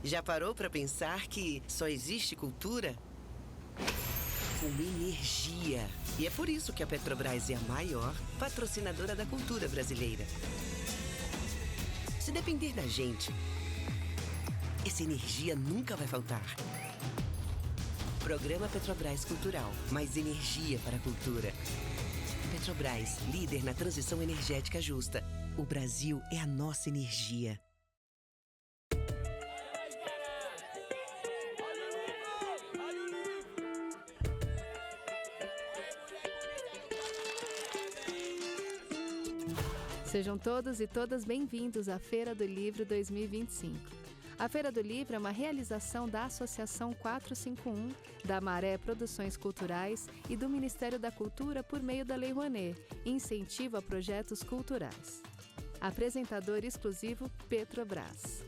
Já parou para pensar que só existe cultura com energia? E é por isso que a Petrobras é a maior patrocinadora da cultura brasileira. Se depender da gente, essa energia nunca vai faltar. Programa Petrobras Cultural. Mais energia para a cultura. Petrobras, líder na transição energética justa. O Brasil é a nossa energia. Sejam todos e todas bem-vindos à Feira do Livro 2025. A Feira do Livro é uma realização da Associação 451, da Maré Produções Culturais e do Ministério da Cultura por meio da Lei Rouanet, incentivo a projetos culturais. Apresentador exclusivo Petrobras.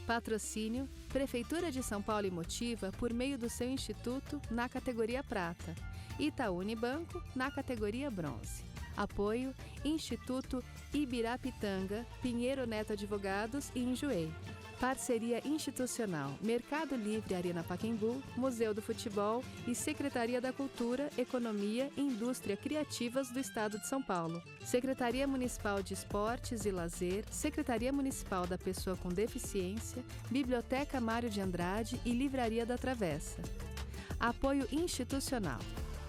Patrocínio Prefeitura de São Paulo e Motiva por meio do seu instituto na categoria Prata, Itaú Unibanco na categoria Bronze. Apoio Instituto Ibirapitanga, Pinheiro Neto Advogados e Enjoei. Parceria institucional Mercado Livre Arena Pacaembu, Museu do Futebol e Secretaria da Cultura, Economia e Indústria Criativas do Estado de São Paulo. Secretaria Municipal de Esportes e Lazer, Secretaria Municipal da Pessoa com Deficiência, Biblioteca Mário de Andrade e Livraria da Travessa. Apoio institucional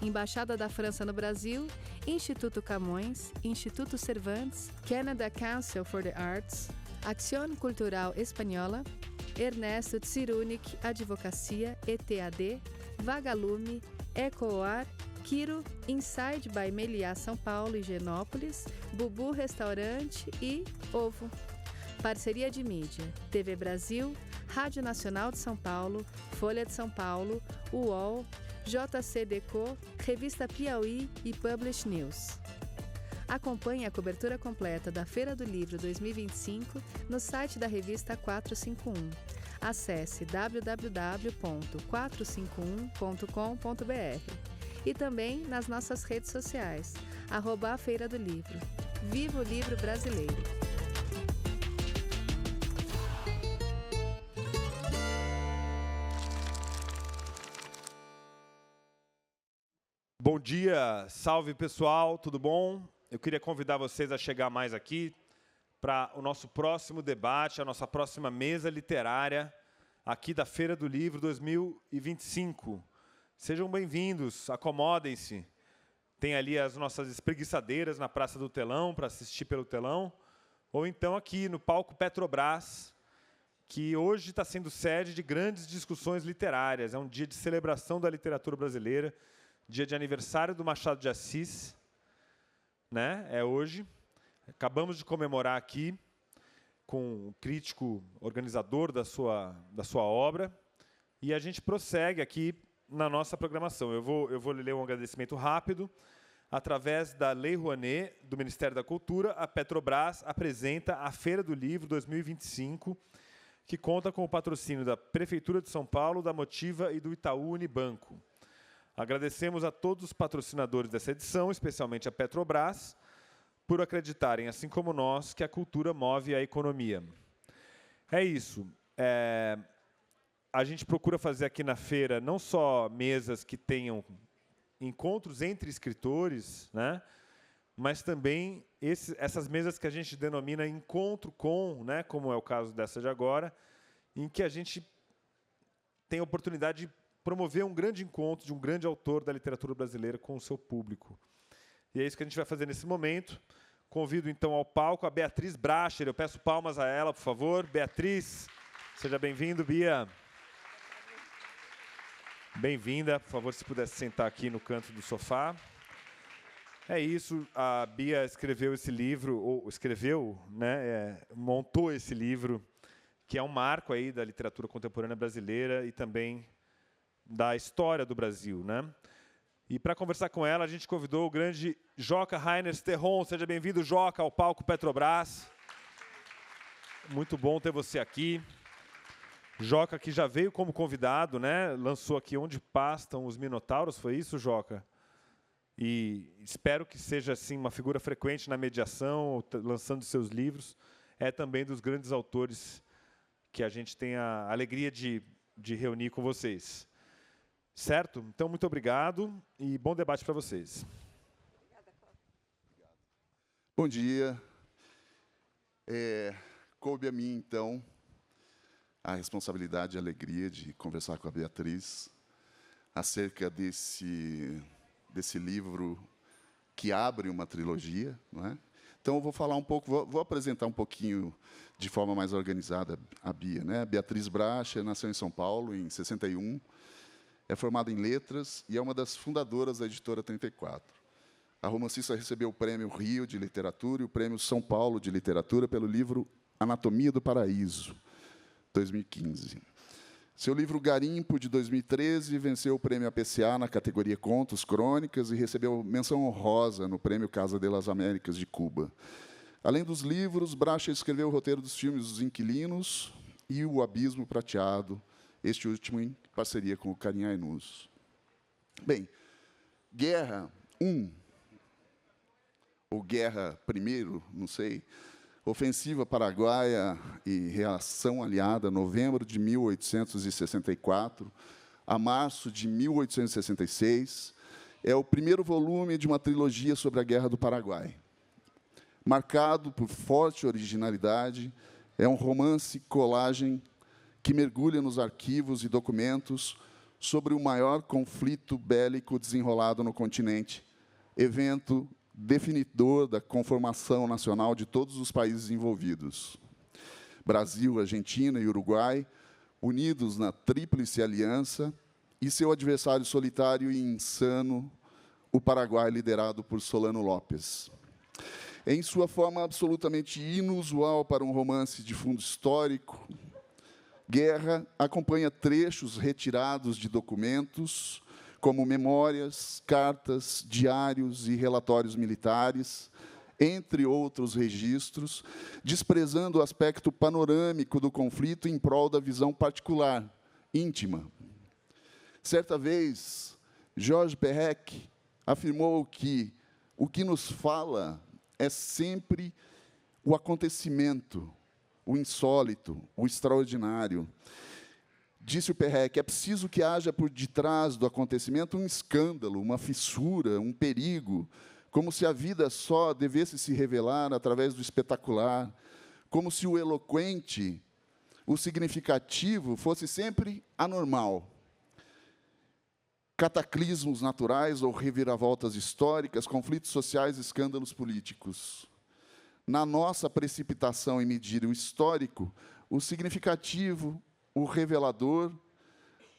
Embaixada da França no Brasil, Instituto Camões, Instituto Cervantes, Canada Council for the Arts, Acción Cultural Espanhola, Ernesto Tsirunik Advocacia, ETAD, Vagalume, Ecoar, Quiro, Inside by Meliá São Paulo e Genópolis, Bubu Restaurante e Ovo. Parceria de mídia, TV Brasil, Rádio Nacional de São Paulo, Folha de São Paulo, UOL, JCDecaux, Revista Piauí e Publish News. Acompanhe a cobertura completa da Feira do Livro 2025 no site da revista 451. Acesse www.451.com.br e também nas nossas redes sociais, @a Feira do Livro. Viva o livro brasileiro! Bom dia, salve pessoal, tudo bom? Eu queria convidar vocês a chegar mais aqui para o nosso próximo debate, a nossa próxima mesa literária aqui da Feira do Livro 2025. Sejam bem-vindos, acomodem-se. Tem ali as nossas espreguiçadeiras na Praça do Telão para assistir pelo telão, ou então aqui no palco Petrobras, que hoje está sendo sede de grandes discussões literárias. É um dia de celebração da literatura brasileira, dia de aniversário do Machado de Assis, né? É hoje. Acabamos de comemorar aqui com o crítico organizador da sua obra, e a gente prossegue aqui na nossa programação. Eu vou ler um agradecimento rápido. Através da Lei Rouanet, do Ministério da Cultura, a Petrobras apresenta a Feira do Livro 2025, que conta com o patrocínio da Prefeitura de São Paulo, da Motiva e do Itaú Unibanco. Agradecemos a todos os patrocinadores dessa edição, especialmente a Petrobras, por acreditarem, assim como nós, que a cultura move a economia. É isso. A gente procura fazer aqui na feira não só mesas que tenham encontros entre escritores, né, mas também essas mesas que a gente denomina encontro com, né, como é o caso dessa de agora, em que a gente tem a oportunidade de promover um grande encontro de um grande autor da literatura brasileira com o seu público. E é isso que a gente vai fazer nesse momento. Convido, então, ao palco a Beatriz Bracher. Eu peço palmas a ela, por favor. Beatriz, seja bem-vindo, Bia. Bem-vinda. Por favor, se pudesse sentar aqui no canto do sofá. É isso. A Bia escreveu esse livro, ou escreveu, né, montou esse livro, que é um marco aí da literatura contemporânea brasileira e também da história do Brasil, né? E para conversar com ela, a gente convidou o grande Joca Rainer Sterron. Seja bem-vindo, Joca, ao palco Petrobras. Muito bom ter você aqui. Joca, que já veio como convidado, né? Lançou aqui Onde Pastam os Minotauros, foi isso, Joca? E espero que seja assim uma figura frequente na mediação, lançando seus livros. É também dos grandes autores que a gente tenha a alegria de reunir com vocês. Certo? Então, muito obrigado e bom debate para vocês. Bom dia. Coube a mim, então, a responsabilidade e a alegria de conversar com a Beatriz acerca desse livro que abre uma trilogia, não é? Então, eu vou falar um pouco, vou apresentar um pouquinho de forma mais organizada a Bia, né? Beatriz Bracher nasceu em São Paulo em 61, é formada em letras e é uma das fundadoras da Editora 34. A romancista recebeu o Prêmio Rio de Literatura e o Prêmio São Paulo de Literatura pelo livro Anatomia do Paraíso, 2015. Seu livro Garimpo, de 2013, venceu o Prêmio APCA na categoria Contos, Crônicas e recebeu menção honrosa no Prêmio Casa de las Américas de Cuba. Além dos livros, Bracher escreveu o roteiro dos filmes Os Inquilinos e O Abismo Prateado, este último em parceria com o Karim Ainuz. Bem, Guerra 1, ou Guerra I, não sei, Ofensiva Paraguaia e Reação Aliada, novembro de 1864 a março de 1866, é o primeiro volume de uma trilogia sobre a Guerra do Paraguai. Marcado por forte originalidade, é um romance-colagem que mergulha nos arquivos e documentos sobre o maior conflito bélico desenrolado no continente, evento definidor da conformação nacional de todos os países envolvidos. Brasil, Argentina e Uruguai, unidos na Tríplice Aliança, e seu adversário solitário e insano, o Paraguai, liderado por Solano Lopes. Em sua forma absolutamente inusual para um romance de fundo histórico, Guerra acompanha trechos retirados de documentos, como memórias, cartas, diários e relatórios militares, entre outros registros, desprezando o aspecto panorâmico do conflito em prol da visão particular, íntima. Certa vez, Georges Perec afirmou que o que nos fala é sempre o acontecimento, o insólito, o extraordinário. Disse o Perec, é preciso que haja por detrás do acontecimento um escândalo, uma fissura, um perigo, como se a vida só devesse se revelar através do espetacular, como se o eloquente, o significativo, fosse sempre anormal. Cataclismos naturais ou reviravoltas históricas, conflitos sociais, escândalos políticos. Na nossa precipitação em medir o histórico, o significativo, o revelador,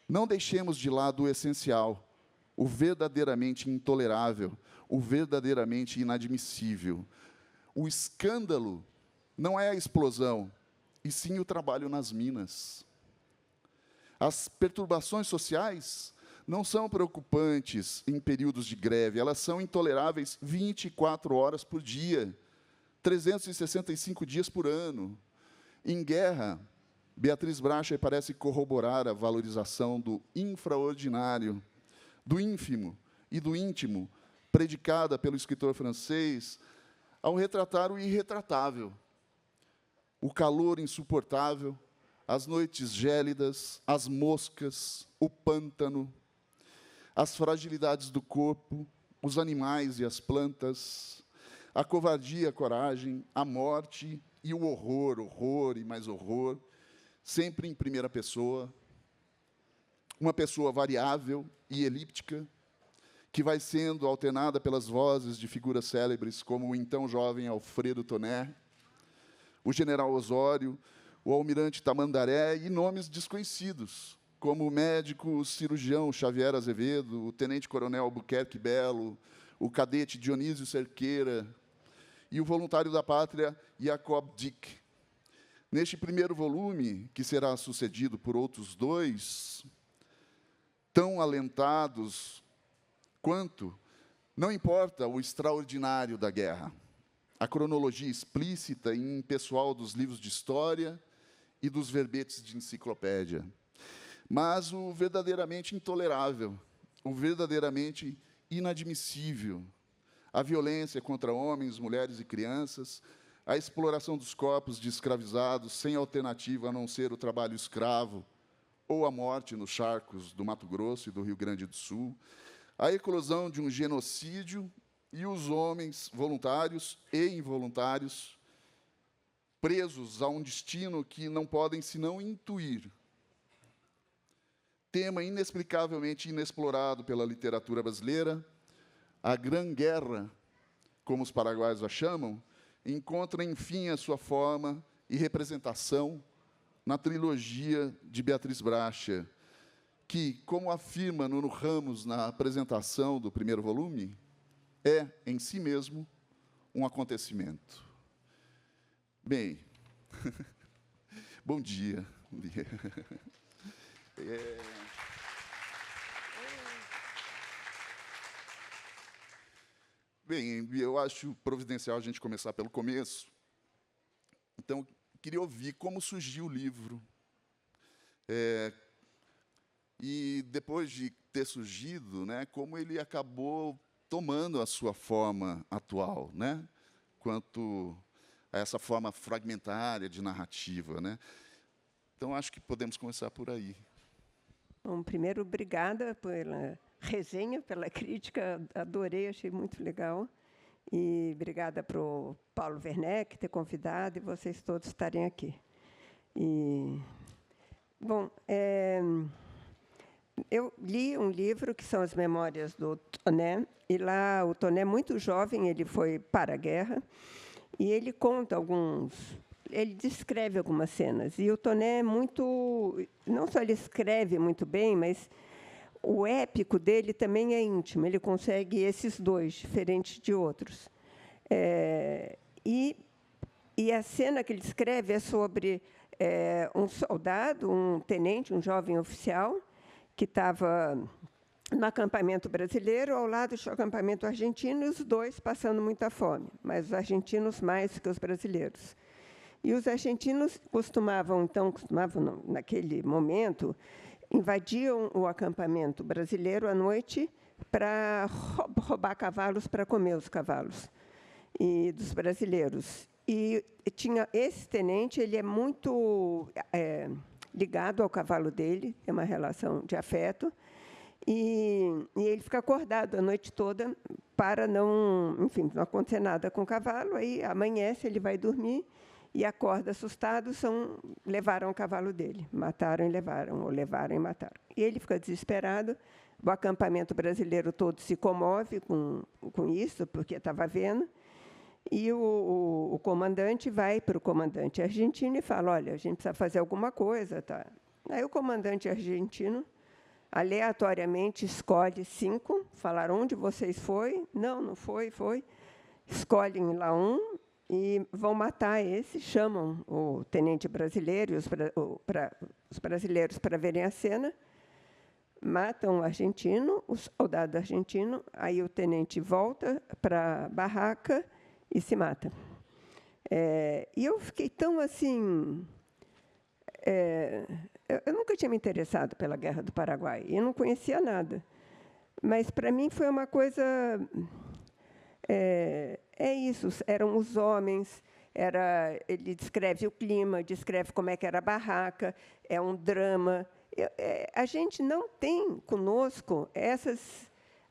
não deixemos de lado o essencial, o verdadeiramente intolerável, o verdadeiramente inadmissível. O escândalo não é a explosão, e sim o trabalho nas minas. As perturbações sociais não são preocupantes em períodos de greve, elas são intoleráveis 24 horas por dia, 365 dias por ano. Em guerra, Beatriz Bracher parece corroborar a valorização do infraordinário, do ínfimo e do íntimo, predicada pelo escritor francês, ao retratar o irretratável, o calor insuportável, as noites gélidas, as moscas, o pântano, as fragilidades do corpo, os animais e as plantas, a covardia, a coragem, a morte e o horror, horror e mais horror, sempre em primeira pessoa, uma pessoa variável e elíptica, que vai sendo alternada pelas vozes de figuras célebres, como o então jovem Alfredo Toné, o general Osório, o almirante Tamandaré e nomes desconhecidos, como o médico cirurgião Xavier Azevedo, o tenente-coronel Albuquerque Belo, o cadete Dionísio Cerqueira e o voluntário da pátria Jacob Dick. Neste primeiro volume, que será sucedido por outros dois, tão alentados quanto, não importa o extraordinário da guerra, a cronologia explícita e impessoal dos livros de história e dos verbetes de enciclopédia, mas o verdadeiramente intolerável, o verdadeiramente inadmissível, a violência contra homens, mulheres e crianças, a exploração dos corpos de escravizados sem alternativa a não ser o trabalho escravo ou a morte nos charcos do Mato Grosso e do Rio Grande do Sul, a eclosão de um genocídio e os homens voluntários e involuntários presos a um destino que não podem senão intuir. Tema inexplicavelmente inexplorado pela literatura brasileira, a Gran Guerra, como os paraguaios a chamam, encontra, enfim, a sua forma e representação na trilogia de Beatriz Bracher, que, como afirma Nuno Ramos na apresentação do primeiro volume, é, em si mesmo, um acontecimento. Bem, bom dia. Bom dia. Bem, eu acho providencial a gente começar pelo começo. Então, queria ouvir como surgiu o livro. E, depois de ter surgido, né, como ele acabou tomando a sua forma atual, né, quanto a essa forma fragmentária de narrativa, né. Então, acho que podemos começar por aí. Bom, primeiro, obrigada pela resenha, pela crítica, adorei, achei muito legal. E obrigada para o Paulo Werneck ter convidado e vocês todos estarem aqui. Bom, eu li um livro que são as Memórias do Toné, e lá o Toné, muito jovem, ele foi para a guerra, e ele conta ele descreve algumas cenas. E o Toné é muito... Não só ele escreve muito bem, mas o épico dele também é íntimo. Ele consegue esses dois, diferentes de outros. E a cena que ele descreve é sobre um soldado, um tenente, um jovem oficial, que estava no acampamento brasileiro, ao lado do acampamento argentino, e os dois passando muita fome, mas os argentinos mais que os brasileiros. E os argentinos costumavam, naquele momento, invadiam o acampamento brasileiro à noite para roubar cavalos, para comer os cavalos dos brasileiros. E tinha esse tenente, ele é muito ligado ao cavalo dele, tem uma relação de afeto, e ele fica acordado a noite toda para não acontecer nada com o cavalo. Aí amanhece, ele vai dormir e acorda assustado, levaram o cavalo dele, mataram e levaram, ou levaram e mataram. E ele fica desesperado, o acampamento brasileiro todo se comove com isso, porque estava vendo, e o comandante vai para o comandante argentino e fala, olha, a gente precisa fazer alguma coisa. Tá? Aí o comandante argentino, aleatoriamente, escolhe 5, falaram, onde vocês foi? Não foi. Escolhem lá um, e vão matar esse, chamam o tenente brasileiro e os brasileiros para verem a cena, matam o argentino, o soldado argentino, aí o tenente volta para a barraca e se mata. E eu fiquei tão assim... eu nunca tinha me interessado pela Guerra do Paraguai, eu não conhecia nada, mas, para mim, foi uma coisa... isso, eram os homens, ele descreve o clima, descreve como é que era a barraca, é um drama. A gente não tem conosco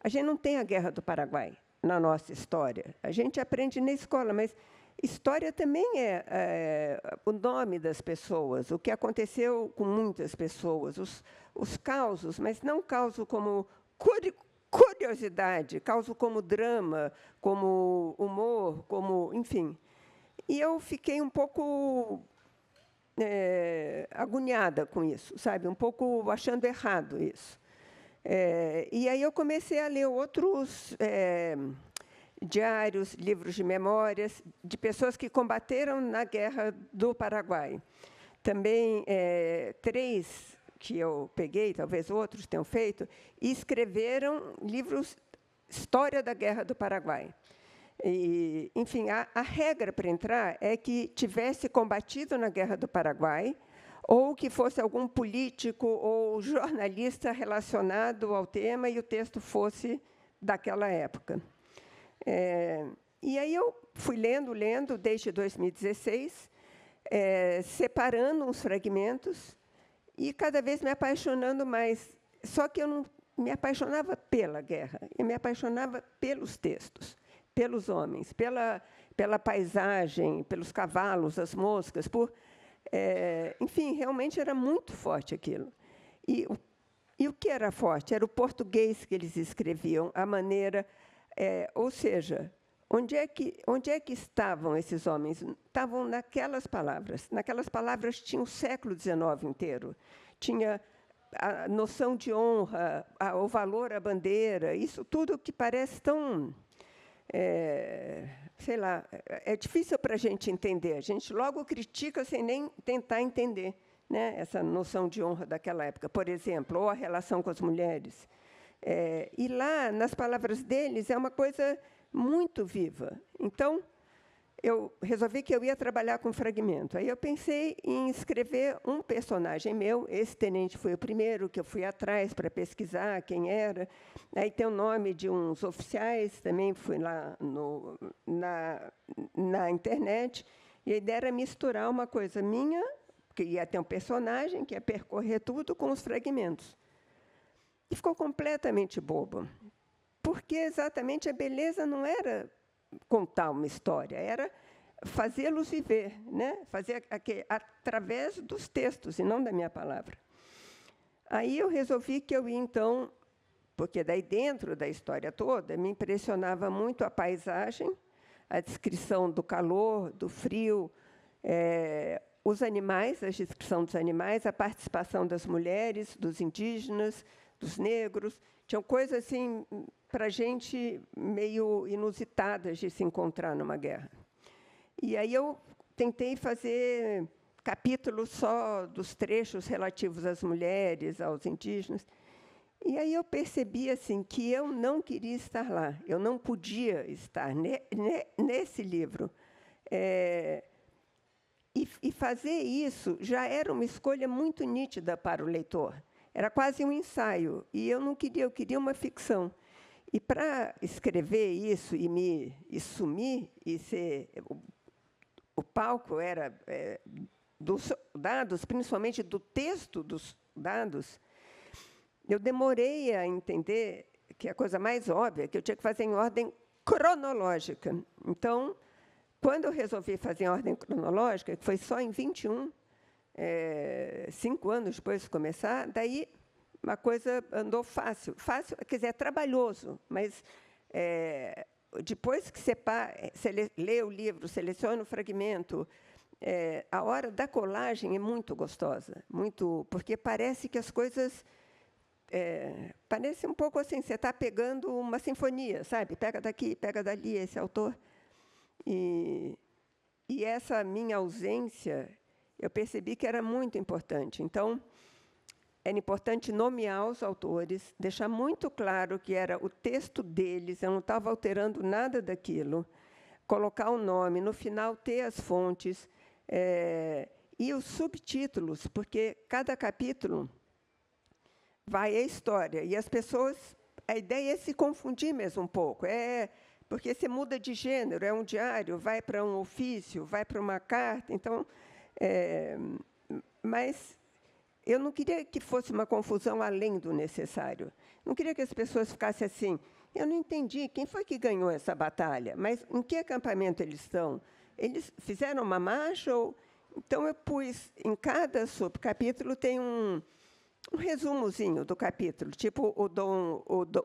a gente não tem a Guerra do Paraguai na nossa história. A gente aprende na escola, mas história também é o nome das pessoas, o que aconteceu com muitas pessoas, os causos, mas não causo como curiosidade, causo como drama, como humor, enfim. E eu fiquei um pouco agoniada com isso, sabe? Um pouco achando errado isso. E aí eu comecei a ler outros diários, livros de memórias de pessoas que combateram na Guerra do Paraguai. Também 3 que eu peguei, talvez outros tenham feito, e escreveram livros História da Guerra do Paraguai. E, enfim, a regra para entrar é que tivesse combatido na Guerra do Paraguai, ou que fosse algum político ou jornalista relacionado ao tema e o texto fosse daquela época. E aí eu fui lendo desde 2016, separando uns fragmentos e cada vez me apaixonando mais. Só que eu não me apaixonava pela guerra, eu me apaixonava pelos textos, pelos homens, pela paisagem, pelos cavalos, as moscas, enfim, realmente era muito forte aquilo. E o que era forte? Era o português que eles escreviam, a maneira... ou seja, onde é que estavam esses homens? Estavam naquelas palavras. Naquelas palavras tinha o século XIX inteiro. Tinha a noção de honra, o valor à bandeira, isso tudo que parece tão... sei lá, é difícil para a gente entender. A gente logo critica sem nem tentar entender, né, essa noção de honra daquela época, por exemplo, ou a relação com as mulheres. E lá, nas palavras deles, é uma coisa muito viva. Então, eu resolvi que eu ia trabalhar com fragmento. Aí eu pensei em escrever um personagem meu. Esse tenente foi o primeiro que eu fui atrás para pesquisar quem era. Aí tem o nome de uns oficiais, também fui lá na internet. E a ideia era misturar uma coisa minha, que ia ter um personagem, que ia percorrer tudo, com os fragmentos. E ficou completamente bobo. Porque exatamente a beleza não era contar uma história, era fazê-los viver, né? Fazer através dos textos, e não da minha palavra. Aí eu resolvi que eu ia, então, porque daí dentro da história toda me impressionava muito a paisagem, a descrição do calor, do frio, os animais, a descrição dos animais, a participação das mulheres, dos indígenas, dos negros. Tinham coisas assim para a gente meio inusitadas de se encontrar numa guerra. E aí eu tentei fazer capítulos só dos trechos relativos às mulheres, aos indígenas. E aí eu percebi assim, que eu não queria estar lá, eu não podia estar nesse livro. E fazer isso já era uma escolha muito nítida para o leitor. Era quase um ensaio, e eu não queria, eu queria uma ficção. E para escrever isso e sumir, e ser... O palco era dos dados, principalmente do texto dos dados, eu demorei a entender que a coisa mais óbvia, que eu tinha que fazer em ordem cronológica. Então, quando eu resolvi fazer em ordem cronológica, que foi só em 21, 5 anos depois de começar, daí uma coisa andou fácil. Fácil, quer dizer, é trabalhoso, mas depois que você lê o livro, seleciona o fragmento, a hora da colagem é muito gostosa, muito, porque parece que as coisas... parece um pouco assim, você está pegando uma sinfonia, sabe? Pega daqui, pega dali, esse autor. E essa minha ausência, eu percebi que era muito importante. Então, era importante nomear os autores, deixar muito claro que era o texto deles, eu não estava alterando nada daquilo, colocar o nome, no final ter as fontes, e os subtítulos, porque cada capítulo vai a história, e as pessoas... A ideia é se confundir mesmo um pouco, porque você muda de gênero, é um diário, vai para um ofício, vai para uma carta, então... mas eu não queria que fosse uma confusão além do necessário. Não queria que as pessoas ficassem assim, eu não entendi, quem foi que ganhou essa batalha? Mas em que acampamento eles estão? Eles fizeram uma marcha? Então, eu pus, em cada subcapítulo, tem um resumozinho do capítulo, tipo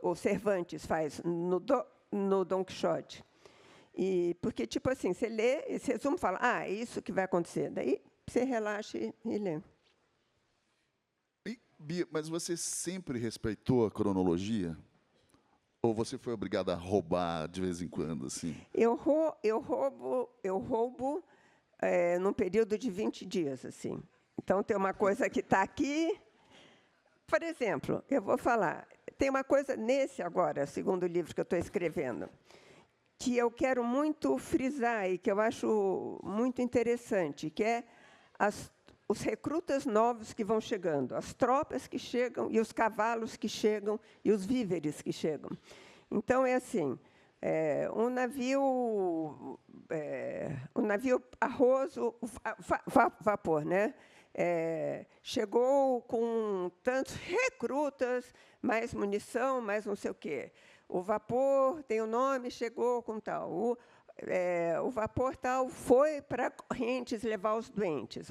o Cervantes faz no Dom Quixote. Porque, tipo assim, você lê esse resumo e fala, é isso que vai acontecer. Daí você relaxa e lê. Bia, mas você sempre respeitou a cronologia? Ou você foi obrigada a roubar de vez em quando, assim? Eu roubo num período de 20 dias, assim. Então, tem uma coisa que está aqui. Por exemplo, eu vou falar, tem uma coisa nesse agora, segundo livro que eu estou escrevendo, que eu quero muito frisar e que eu acho muito interessante, que é os recrutas novos que vão chegando, as tropas que chegam, e os cavalos que chegam, e os víveres que chegam. Então, é assim, um navio arroso, vapor, né? Chegou com tantos recrutas, mais munição, mais não sei o quê. O vapor tem o nome, chegou com tal. O vapor tal foi para Correntes levar os doentes.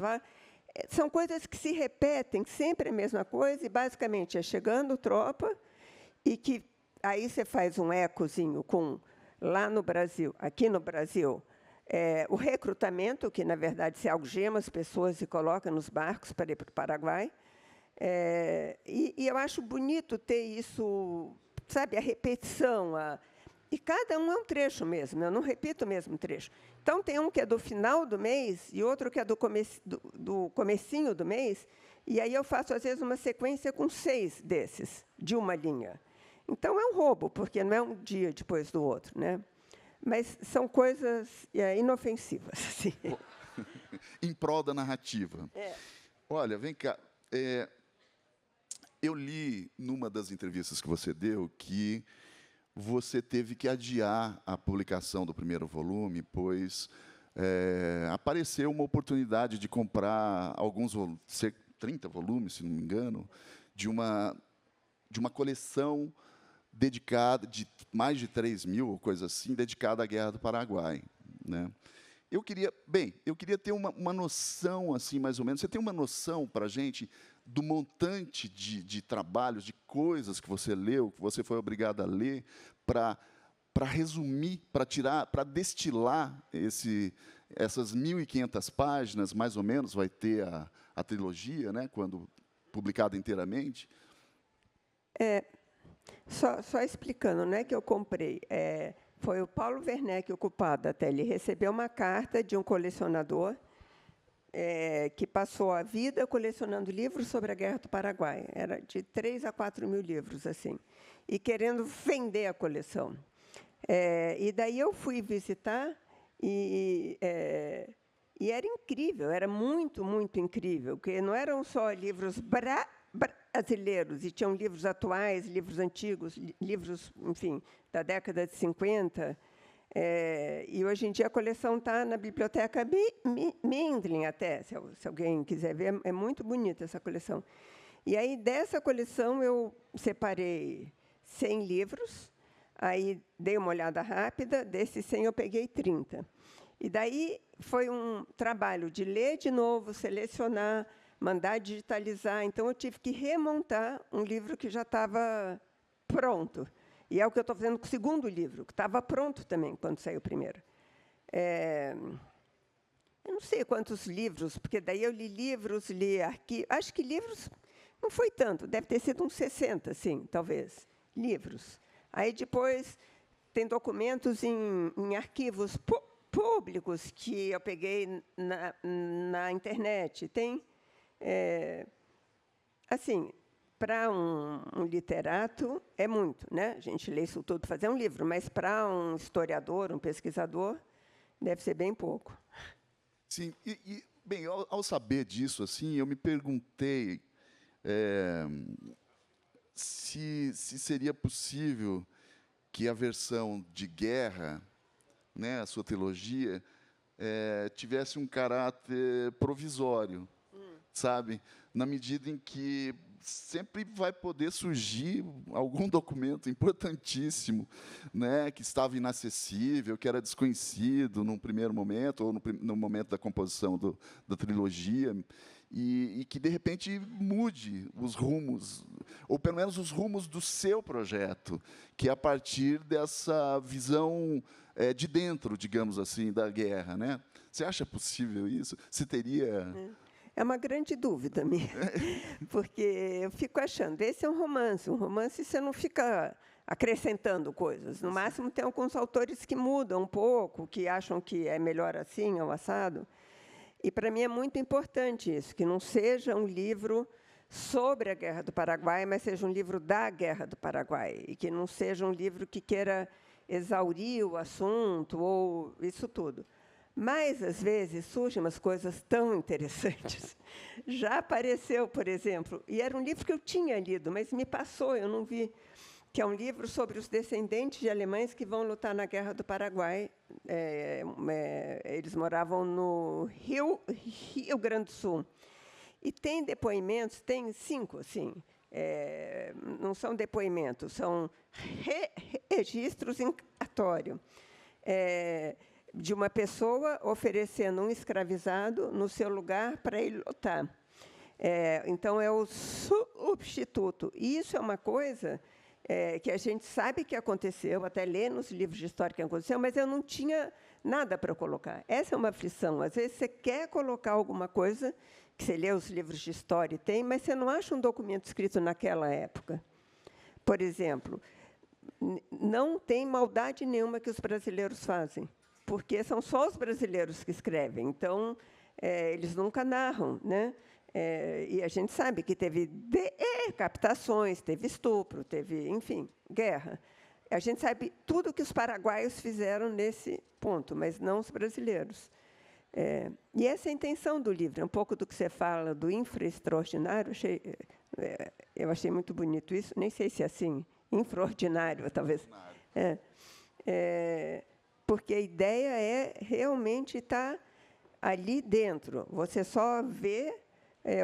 São coisas que se repetem, sempre a mesma coisa, e, basicamente, é chegando tropa, e que aí você faz um ecozinho com, lá no Brasil, aqui no Brasil, o recrutamento, que, na verdade, se algema as pessoas e coloca nos barcos para ir para o Paraguai. E eu acho bonito ter isso, sabe, a repetição. E cada um é um trecho mesmo, eu não repito o mesmo trecho. Então, tem um que é do final do mês e outro que é do comecinho do mês, e aí eu faço, às vezes, uma sequência com 6 desses, de uma linha. Então, é um roubo, porque não é um dia depois do outro, né? Mas são coisas inofensivas. Assim. Em prol da narrativa. Olha, vem cá. Eu li, numa das entrevistas que você deu, que você teve que adiar a publicação do primeiro volume, pois apareceu uma oportunidade de comprar alguns 30 volumes, se não me engano, de uma coleção dedicada, de mais de 3.000, ou coisa assim, dedicada à Guerra do Paraguai, né? Eu queria ter uma noção, assim, mais ou menos. Você tem uma noção para a gente do montante de trabalhos, de coisas que você leu, que você foi obrigado a ler, para resumir, para destilar essas 1.500 páginas, mais ou menos, vai ter a trilogia, né, quando publicada inteiramente? Só explicando, não é que eu comprei. Foi o Paulo Werneck, ocupado até. Ele recebeu uma carta de um colecionador que passou a vida colecionando livros sobre a Guerra do Paraguai. Era de 3 a 4 mil livros, assim, e querendo vender a coleção. E daí eu fui visitar, e era incrível, era muito, muito incrível, porque não eram só livros brasileiros, e tinham livros atuais, livros antigos, livros, enfim, da década de 50. E, hoje em dia, a coleção está na Biblioteca Mindlin, até, se alguém quiser ver. É muito bonita essa coleção. E aí, dessa coleção, eu separei 100 livros, aí dei uma olhada rápida, desses 100 eu peguei 30. E daí foi um trabalho de ler de novo, selecionar, mandar digitalizar. Então, eu tive que remontar um livro que já estava pronto. E é o que eu estou fazendo com o segundo livro, que estava pronto também, quando saiu o primeiro. Eu não sei quantos livros, porque daí eu li livros, li arquivos. Acho que livros não foi tanto, deve ter sido uns 60, sim, talvez, livros. Aí, depois, tem documentos em arquivos públicos que eu peguei na internet. Tem... assim, para um literato é muito, né? A gente lê isso tudo, fazer um livro, mas para um historiador, um pesquisador, deve ser bem pouco. Sim, bem, ao saber disso, assim, eu me perguntei se seria possível que a versão de guerra, né, a sua trilogia, tivesse um caráter provisório. Sabe? Na medida em que sempre vai poder surgir algum documento importantíssimo, né, que estava inacessível, que era desconhecido num primeiro momento, ou no momento da composição da trilogia, e que, de repente, mude os rumos, ou, pelo menos, os rumos do seu projeto, que é a partir dessa visão de dentro, digamos assim, da guerra, né? Você acha possível isso? Você teria... É uma grande dúvida minha, porque eu fico achando, esse é um romance você não fica acrescentando coisas. No máximo, tem alguns autores que mudam um pouco, que acham que é melhor assim, ou assado. E, para mim, é muito importante isso, que não seja um livro sobre a Guerra do Paraguai, mas seja um livro da Guerra do Paraguai, e que não seja um livro que queira exaurir o assunto, ou isso tudo. Mas, às vezes, surgem umas coisas tão interessantes. Já apareceu, por exemplo, e era um livro que eu tinha lido, mas me passou, eu não vi, que é um livro sobre os descendentes de alemães que vão lutar na Guerra do Paraguai. Eles moravam no Rio Grande do Sul. E tem depoimentos, tem 5, assim, não são depoimentos, são registros em cartório, de uma pessoa oferecendo um escravizado no seu lugar para ele lutar. Então, é o substituto. E isso é uma coisa que a gente sabe que aconteceu, até lê nos livros de história que aconteceu, mas eu não tinha nada para colocar. Essa é uma aflição. Às vezes, você quer colocar alguma coisa, que você lê os livros de história e tem, mas você não acha um documento escrito naquela época. Por exemplo, não tem maldade nenhuma que os brasileiros fazem, porque são só os brasileiros que escrevem. Então, eles nunca narram, né? E a gente sabe que teve decapitações, teve estupro, teve, enfim, guerra. A gente sabe tudo que os paraguaios fizeram nesse ponto, mas não os brasileiros. E essa é a intenção do livro, um pouco do que você fala do infra-extraordinário. Eu achei muito bonito isso, nem sei se é assim, infra-ordinário, talvez. Porque a ideia é realmente estar ali dentro. Você só vê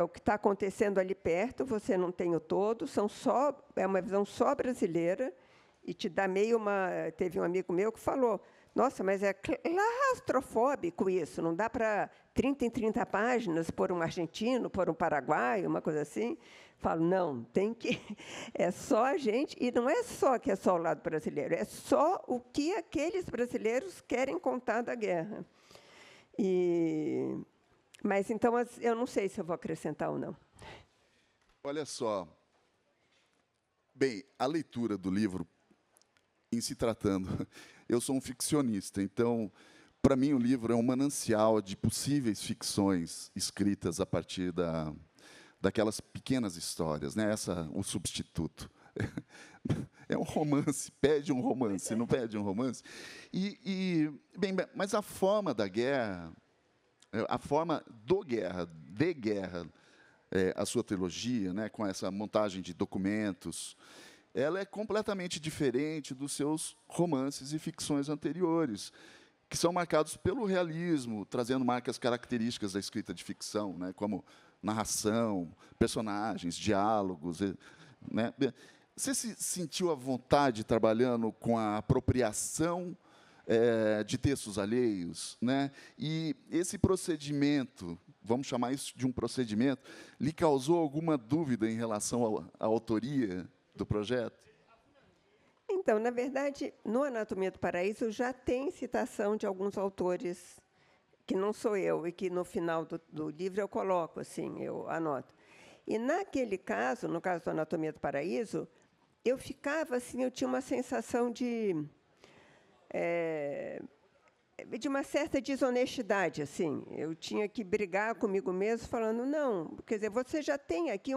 o que está acontecendo ali perto, você não tem o todo, é uma visão só brasileira, e te dá meio uma... Teve um amigo meu que falou, nossa, mas é claustrofóbico isso, não dá para 30 em 30 páginas pôr um argentino, pôr um paraguaio, uma coisa assim. Falo, não, tem que... É só a gente, e não é só que é só o lado brasileiro, é só o que aqueles brasileiros querem contar da guerra. Mas, então, eu não sei se eu vou acrescentar ou não. Olha só. Bem, a leitura do livro, em se tratando, eu sou um ficcionista, então, para mim, o livro é um manancial de possíveis ficções escritas a partir daquelas pequenas histórias, né? O substituto. É um romance, pede um romance, não pede um romance. Bem, mas a forma da guerra, a forma de guerra, a sua trilogia, né, com essa montagem de documentos, ela é completamente diferente dos seus romances e ficções anteriores, que são marcados pelo realismo, trazendo marcas características da escrita de ficção, né, como narração, personagens, diálogos. Né. Você se sentiu à vontade trabalhando com a apropriação de textos alheios, né? E esse procedimento, vamos chamar isso de um procedimento, lhe causou alguma dúvida em relação à autoria do projeto? Então, na verdade, no Anatomia do Paraíso já tem citação de alguns autores que não sou eu, e que no final do livro eu coloco, assim, eu anoto. E naquele caso, no caso do Anatomia do Paraíso, eu ficava assim, eu tinha uma sensação de uma certa desonestidade, assim. Eu tinha que brigar comigo mesmo, falando, não, quer dizer, você já tem aqui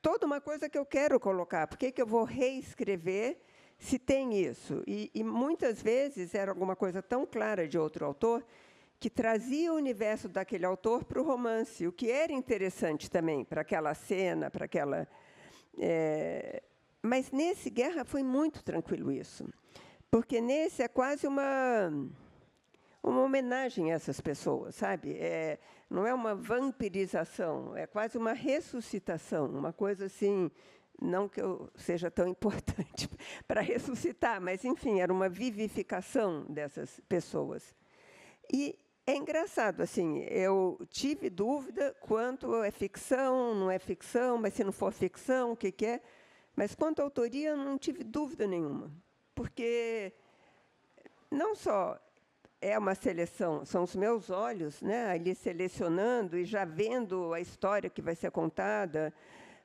toda uma coisa que eu quero colocar, por que eu vou reescrever se tem isso? E muitas vezes era alguma coisa tão clara de outro autor que trazia o universo daquele autor para o romance, o que era interessante também para aquela cena, para aquela... Mas nesse Guerra foi muito tranquilo isso, porque nesse é quase uma homenagem a essas pessoas, sabe? Não é uma vampirização, é quase uma ressuscitação, uma coisa assim, não que eu seja tão importante para ressuscitar, mas, enfim, era uma vivificação dessas pessoas. E é engraçado, assim, eu tive dúvida quanto é ficção, não é ficção, mas se não for ficção, o que é? Mas quanto à autoria, eu não tive dúvida nenhuma, porque não só é uma seleção, são os meus olhos, né, ali selecionando e já vendo a história que vai ser contada,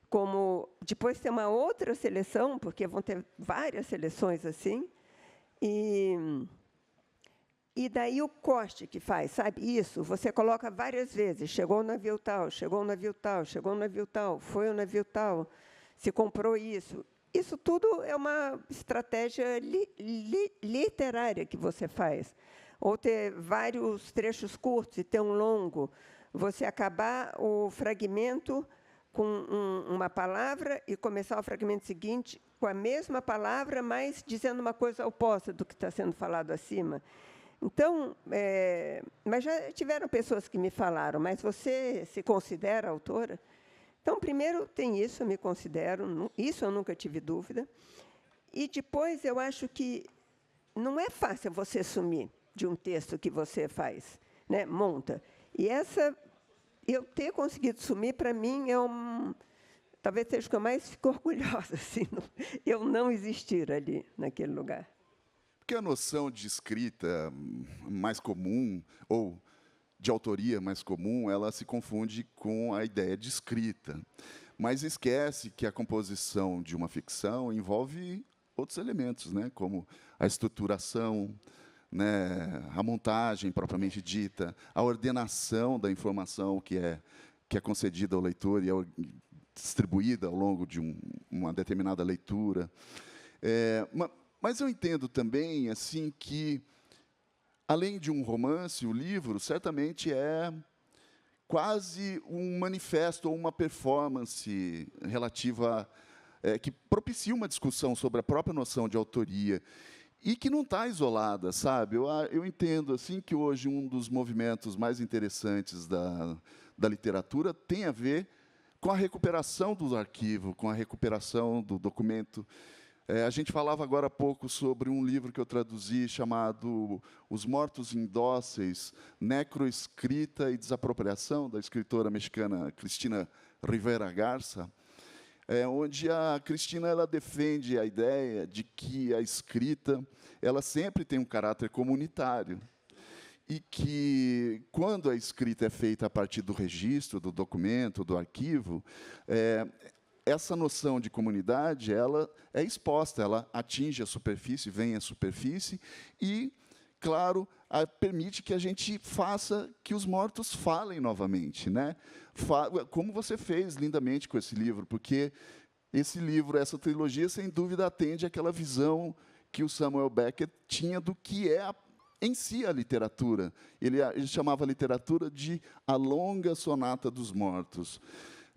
como depois tem uma outra seleção, porque vão ter várias seleções assim, e daí o corte que faz, sabe? Isso, você coloca várias vezes, chegou o navio tal, chegou o navio tal, chegou o navio tal, foi o navio tal, se comprou isso. Isso tudo é uma estratégia literária que você faz. Ou ter vários trechos curtos e ter um longo. Você acabar o fragmento com uma palavra e começar o fragmento seguinte com a mesma palavra, mas dizendo uma coisa oposta do que está sendo falado acima. Então, mas já tiveram pessoas que me falaram, mas você se considera autora? Então, primeiro tem isso, eu me considero, isso eu nunca tive dúvida. E depois eu acho que não é fácil você sumir de um texto que você faz, né? Monta. E eu ter conseguido sumir, para mim, talvez seja o que eu mais fico orgulhosa, assim, eu não existir ali, naquele lugar. Porque a noção de escrita mais comum, ou de autoria mais comum, ela se confunde com a ideia de escrita. Mas esquece que a composição de uma ficção envolve outros elementos, né? Como a estruturação, né? A montagem propriamente dita, a ordenação da informação que é concedida ao leitor e é distribuída ao longo de uma determinada leitura. Mas eu entendo também assim que, além de um romance, o livro certamente é quase um manifesto ou uma performance relativa que propicia uma discussão sobre a própria noção de autoria e que não está isolada, sabe? Eu entendo assim que hoje um dos movimentos mais interessantes da literatura tem a ver com a recuperação do arquivo, com a recuperação do documento. A gente falava agora há pouco sobre um livro que eu traduzi chamado Os Mortos Indóceis, Necroescrita e Desapropriação, da escritora mexicana Cristina Rivera Garza, onde a Cristina ela defende a ideia de que a escrita ela sempre tem um caráter comunitário e que, quando a escrita é feita a partir do registro, do documento, do arquivo, essa noção de comunidade ela é exposta, ela atinge a superfície, vem à superfície e, claro, permite que a gente faça que os mortos falem novamente, né? Como você fez lindamente com esse livro, porque esse livro, essa trilogia, sem dúvida, atende àquela visão que o Samuel Beckett tinha do que é em si a literatura. Ele chamava a literatura de a longa sonata dos mortos.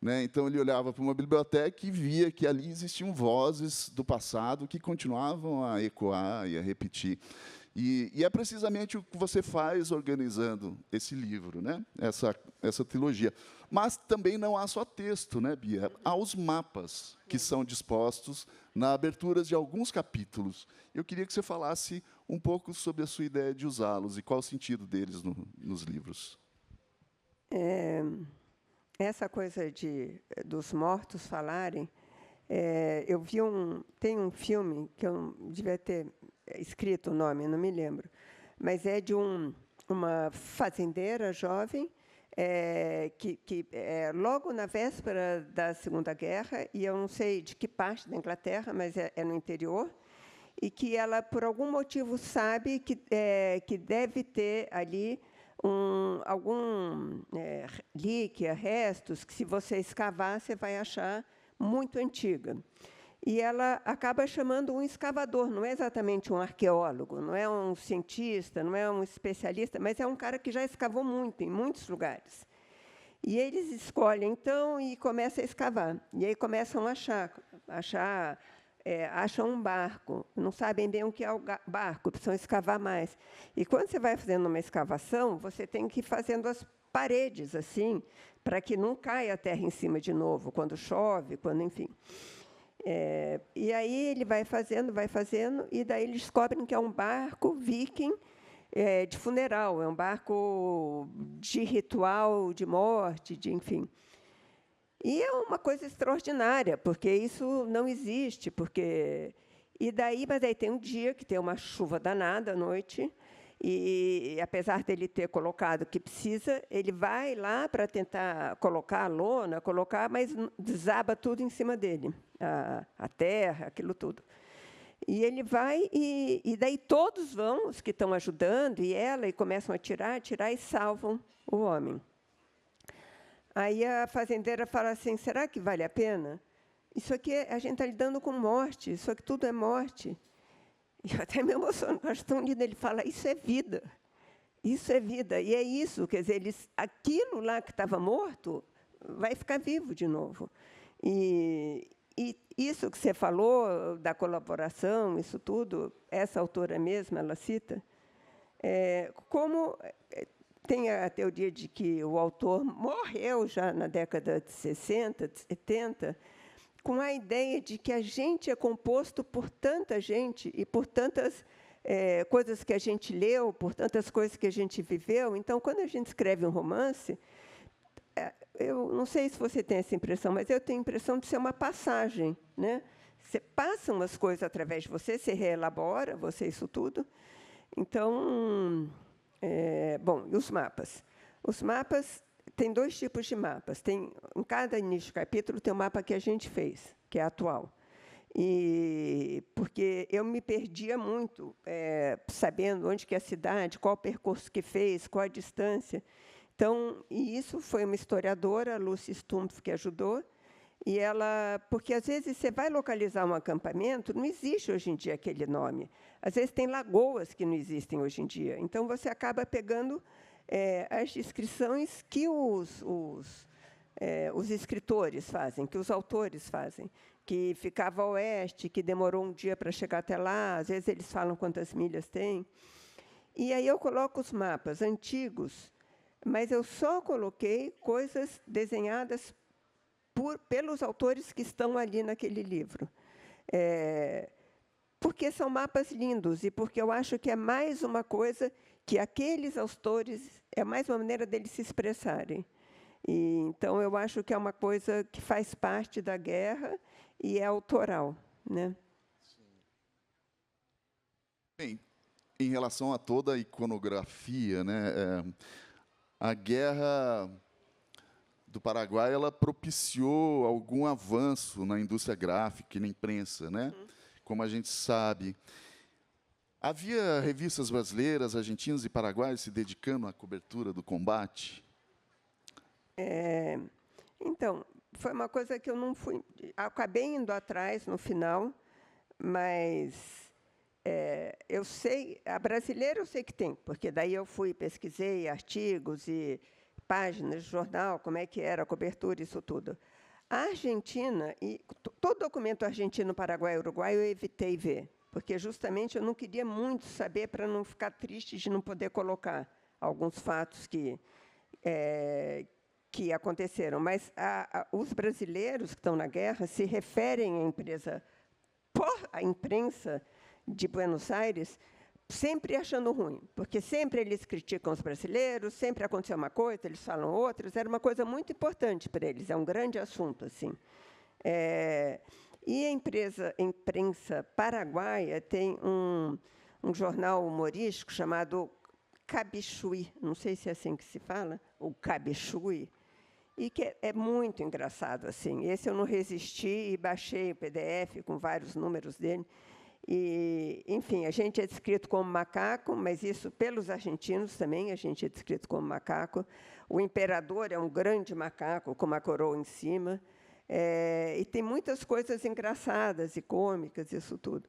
Né? Então, ele olhava para uma biblioteca e via que ali existiam vozes do passado que continuavam a ecoar e a repetir. E é precisamente o que você faz organizando esse livro, né? Essa trilogia. Mas também não há só texto, né, Bia? Há os mapas que são dispostos na abertura de alguns capítulos. Eu queria que você falasse um pouco sobre a sua ideia de usá-los e qual o sentido deles nos livros. Essa coisa dos mortos falarem, eu vi tem um filme que eu devia ter escrito o nome, não me lembro, mas é de uma fazendeira jovem que logo na véspera da Segunda Guerra, e eu não sei de que parte da Inglaterra, mas é no interior, e que ela, por algum motivo, sabe que deve ter ali algum líquia, restos, que, se você escavar, você vai achar muito antiga. E ela acaba chamando um escavador, não é exatamente um arqueólogo, não é um cientista, não é um especialista, mas é um cara que já escavou muito, em muitos lugares. E eles escolhem, então, e começam a escavar. E aí começam a acham um barco, não sabem bem o que é o barco, precisam escavar mais. E, quando você vai fazendo uma escavação, você tem que ir fazendo as paredes, assim, para que não caia a terra em cima de novo, quando chove, enfim. E aí ele vai fazendo, e daí eles descobrem que é um barco viking de funeral, é um barco de ritual, de morte, enfim. E é uma coisa extraordinária, porque isso não existe, mas aí tem um dia que tem uma chuva danada à noite, e apesar dele ter colocado o que precisa, ele vai lá para tentar colocar a lona, mas desaba tudo em cima dele, a terra, aquilo tudo. E ele vai, e daí todos vão, os que estão ajudando, e começam a tirar e salvam o homem. Aí a fazendeira fala assim, será que vale a pena? Isso aqui, a gente está lidando com morte, isso aqui tudo é morte. E eu até me emociono, eu acho tão lindo, ele fala, isso é vida, e é isso, quer dizer, aquilo lá que estava morto vai ficar vivo de novo. E isso que você falou, da colaboração, isso tudo, essa autora mesma, ela cita, como tem a teoria de que o autor morreu já na década de 60, de 70, com a ideia de que a gente é composto por tanta gente e por tantas coisas que a gente leu, por tantas coisas que a gente viveu. Então, quando a gente escreve um romance, eu não sei se você tem essa impressão, mas eu tenho a impressão de ser uma passagem, né? Você passa umas coisas através de você, você reelabora, você isso tudo. Então, bom, e os mapas? Os mapas, tem 2 tipos de mapas. Em cada início de capítulo tem um mapa que a gente fez, que é atual. Porque eu me perdia muito, sabendo onde que é a cidade, qual o percurso que fez, qual a distância. Então, e isso foi uma historiadora, Lucy Stumpf, que ajudou. E ela, porque às vezes você vai localizar um acampamento, não existe hoje em dia aquele nome. Às vezes tem lagoas que não existem hoje em dia. Então você acaba pegando as descrições que os escritores fazem, que os autores fazem, que ficava a oeste, que demorou um dia para chegar até lá. Às vezes eles falam quantas milhas tem. E aí eu coloco os mapas antigos, mas eu só coloquei coisas desenhadas pelos autores que estão ali naquele livro. Porque são mapas lindos e porque eu acho que é mais uma coisa que aqueles autores, é mais uma maneira deles se expressarem. Então, eu acho que é uma coisa que faz parte da guerra e é autoral, né? Bem, em relação a toda a iconografia, né, a guerra do Paraguai ela propiciou algum avanço na indústria gráfica e na imprensa, né? Como a gente sabe. Havia revistas brasileiras, argentinas e paraguaias se dedicando à cobertura do combate? Então, foi uma coisa que eu não fui... Acabei indo atrás no final, mas eu sei... A brasileira eu sei que tem, porque daí eu fui, pesquisei artigos e páginas de jornal, como é que era a cobertura, isso tudo. A Argentina, e todo documento argentino, Paraguai e Uruguai, eu evitei ver, porque justamente eu não queria muito saber para não ficar triste de não poder colocar alguns fatos que aconteceram. Mas os brasileiros que estão na guerra se referem à imprensa de Buenos Aires sempre achando ruim, porque sempre eles criticam os brasileiros, sempre aconteceu uma coisa, eles falam outras, era uma coisa muito importante para eles, é um grande assunto, assim. E a imprensa paraguaia tem um jornal humorístico chamado Cabichuí, não sei se é assim que se fala, o Cabichuí, e que é muito engraçado, assim. Esse eu não resisti e baixei o PDF com vários números dele. E, enfim, a gente é descrito como macaco, mas isso pelos argentinos também, a gente é descrito como macaco. O imperador é um grande macaco, com uma coroa em cima. E tem muitas coisas engraçadas e cômicas, isso tudo.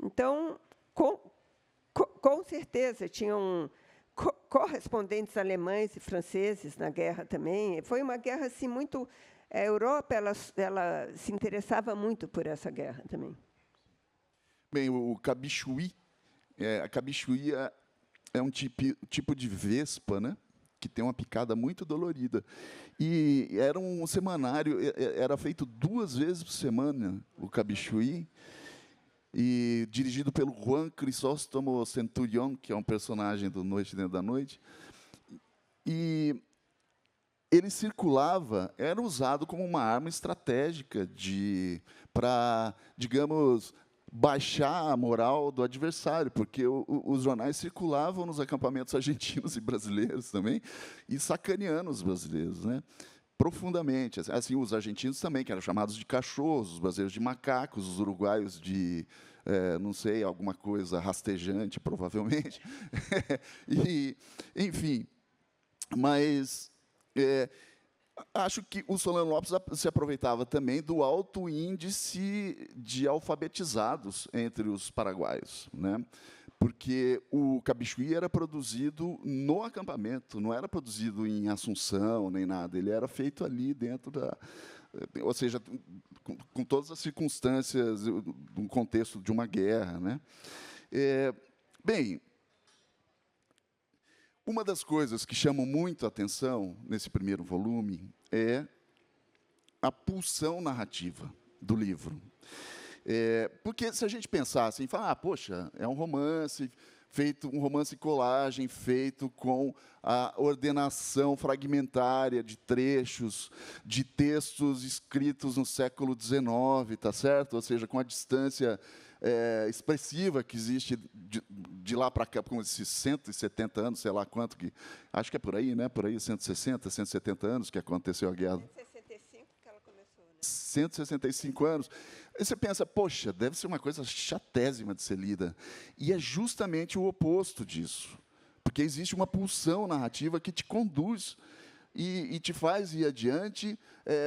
Então, com certeza, tinham correspondentes alemães e franceses na guerra também. Foi uma guerra assim, muito... A Europa ela se interessava muito por essa guerra também. Bem, o cabichuí, a cabichuí é um tipo de vespa, né, que tem uma picada muito dolorida. E era um semanário, era feito 2 vezes por semana, o cabichuí, e dirigido pelo Juan Crisóstomo Centurión, que é um personagem do Noite Dentro da Noite. E ele circulava, era usado como uma arma estratégica para, digamos, baixar a moral do adversário, porque os jornais circulavam nos acampamentos argentinos e brasileiros também, e sacaneando os brasileiros, né? Profundamente. Assim, os argentinos também, que eram chamados de cachorros, os brasileiros de macacos, os uruguaios de, não sei, alguma coisa rastejante, provavelmente. E, enfim, mas... acho que o Solano Lopes se aproveitava também do alto índice de alfabetizados entre os paraguaios, né? porque o Cabichuí era produzido no acampamento, não era produzido em Assunção, nem nada. Ele era feito ali dentro da... Ou seja, com todas as circunstâncias, um contexto de uma guerra, né? Bem, uma das coisas que chamam muito a atenção nesse primeiro volume é a pulsão narrativa do livro. Porque se a gente pensar assim, falar, poxa, é um romance feito, um romance colagem feito com a ordenação fragmentária de trechos, de textos escritos no século XIX, tá certo? Ou seja, com a distância expressiva que existe de lá para cá, com esses 170 anos, sei lá quanto que, acho que é por aí, né? Por aí 160, 170 anos que aconteceu a guerra. 165 que ela começou, né? 165 anos. Aí você pensa, poxa, deve ser uma coisa chatésima de ser lida. E é justamente o oposto disso. Porque existe uma pulsão narrativa que te conduz e te faz ir adiante,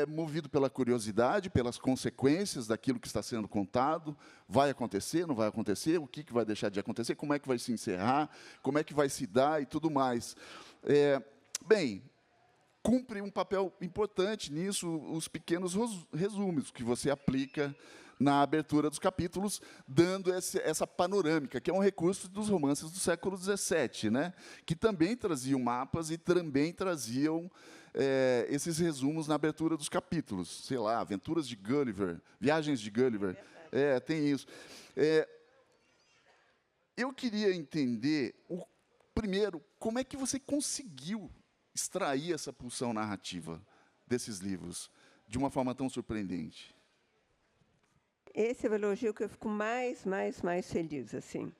movido pela curiosidade, pelas consequências daquilo que está sendo contado. Vai acontecer, não vai acontecer? O que vai deixar de acontecer? Como é que vai se encerrar? Como é que vai se dar? E tudo mais. Bem, cumpre um papel importante nisso os pequenos resumos que você aplica na abertura dos capítulos, dando essa panorâmica, que é um recurso dos romances do século XVII, né? Que também traziam mapas e também traziam esses resumos na abertura dos capítulos. Sei lá, Aventuras de Gulliver, Viagens de Gulliver. Tem isso. Eu queria entender, primeiro, como é que você conseguiu extrair essa pulsão narrativa desses livros de uma forma tão surpreendente? Esse é o elogio que eu fico mais feliz, assim,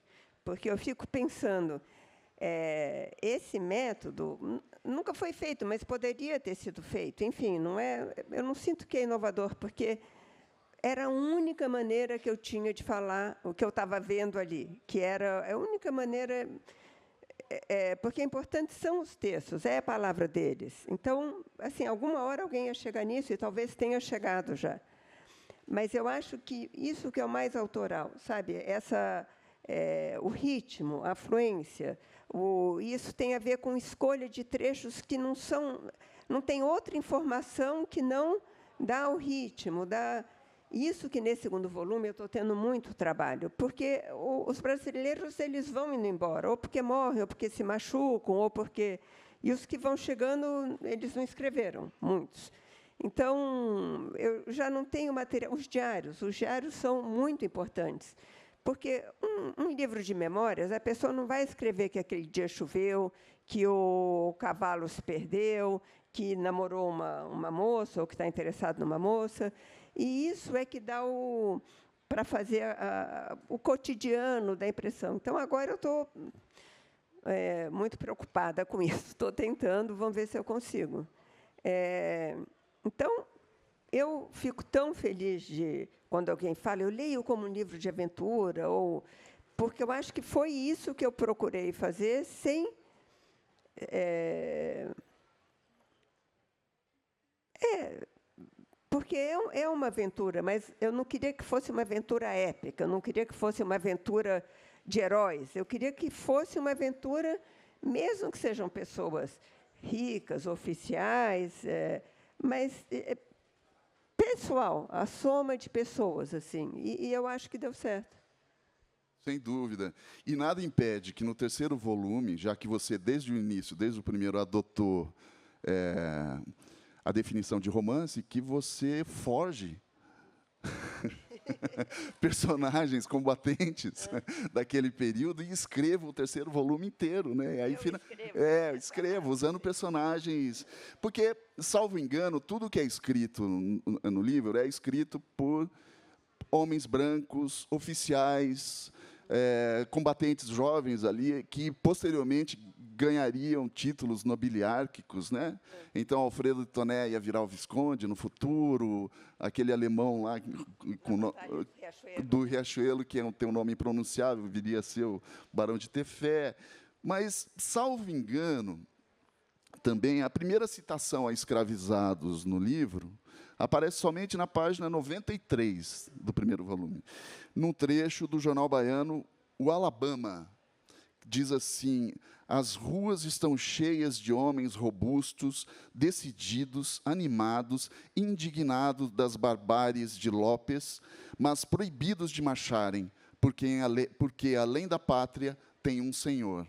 porque eu fico pensando, esse método nunca foi feito, mas poderia ter sido feito. Enfim, eu não sinto que é inovador, porque era a única maneira que eu tinha de falar o que eu estava vendo ali, que era a única maneira, porque importante são os textos, é a palavra deles. Então, assim, alguma hora alguém ia chegar nisso, e talvez tenha chegado já. Mas eu acho que isso que é o mais autoral, sabe? O ritmo, a fluência, isso tem a ver com escolha de trechos que não tem outra informação que não dá o ritmo, isso que nesse segundo volume eu estou tendo muito trabalho, porque os brasileiros eles vão indo embora, ou porque morrem, ou porque se machucam, ou porque... E os que vão chegando, eles não escreveram, muitos. Então, eu já não tenho material. Os diários são muito importantes, porque um livro de memórias, a pessoa não vai escrever que aquele dia choveu, que o cavalo se perdeu, que namorou uma moça, ou que está interessado numa moça. E isso é que dá para fazer o cotidiano da impressão. Então, agora eu estou muito preocupada com isso. Estou tentando, vamos ver se eu consigo. Então, eu fico tão feliz quando alguém fala, eu leio como um livro de aventura, porque eu acho que foi isso que eu procurei fazer, sem... porque é uma aventura, mas eu não queria que fosse uma aventura épica, eu não queria que fosse uma aventura de heróis, eu queria que fosse uma aventura, mesmo que sejam pessoas ricas, oficiais... mas pessoal, a soma de pessoas, assim, e eu acho que deu certo. Sem dúvida. E nada impede que, no terceiro volume, já que você, desde o início, desde o primeiro, adotou a definição de romance, que você forge personagens combatentes daquele período e escreva o terceiro volume inteiro, né? Aí escrevo usando personagens, porque, salvo engano, tudo que é escrito no livro é escrito por homens brancos, oficiais, combatentes jovens ali, que posteriormente ganhariam títulos nobiliárquicos, né? Então, Alfredo de Toné ia virar o Visconde no futuro, aquele alemão lá do Riachuelo, que tem um nome impronunciável, viria a ser o Barão de Tefé. Mas, salvo engano, também a primeira citação a escravizados no livro aparece somente na página 93 do primeiro volume, num trecho do jornal baiano O Alabama, diz assim: as ruas estão cheias de homens robustos, decididos, animados, indignados das barbáries de Lopes, mas proibidos de marcharem, porque além da pátria tem um Senhor.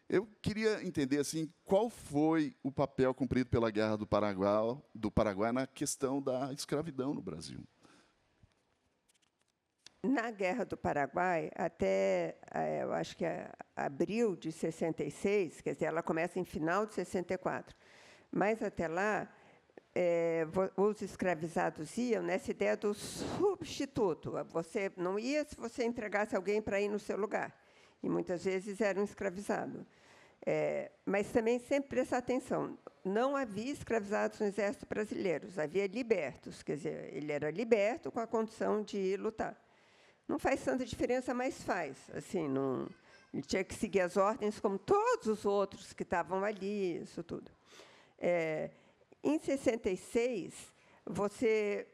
Eu queria entender assim, qual foi o papel cumprido pela Guerra do Paraguai na questão da escravidão no Brasil. Na Guerra do Paraguai, até, eu acho que abril de 66, quer dizer, ela começa em final de 64, mas até lá, os escravizados iam nessa ideia do substituto. Você não ia se você entregasse alguém para ir no seu lugar, e muitas vezes era um escravizado. Mas também sempre prestar atenção, não havia escravizados no Exército Brasileiro, havia libertos, quer dizer, ele era liberto com a condição de ir lutar. Não faz tanta diferença, mas faz. Assim, não, ele tinha que seguir as ordens como todos os outros que estavam ali, isso tudo. Em 66, você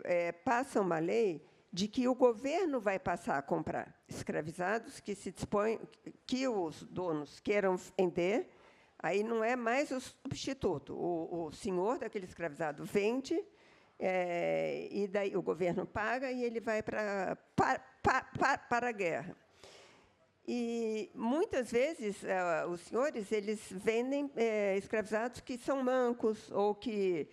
passa uma lei de que o governo vai passar a comprar escravizados que se dispõem, que os donos queiram vender, aí não é mais o substituto. O senhor daquele escravizado vende, e daí o governo paga e ele vai para a guerra. E, muitas vezes, os senhores eles vendem escravizados que são mancos ou que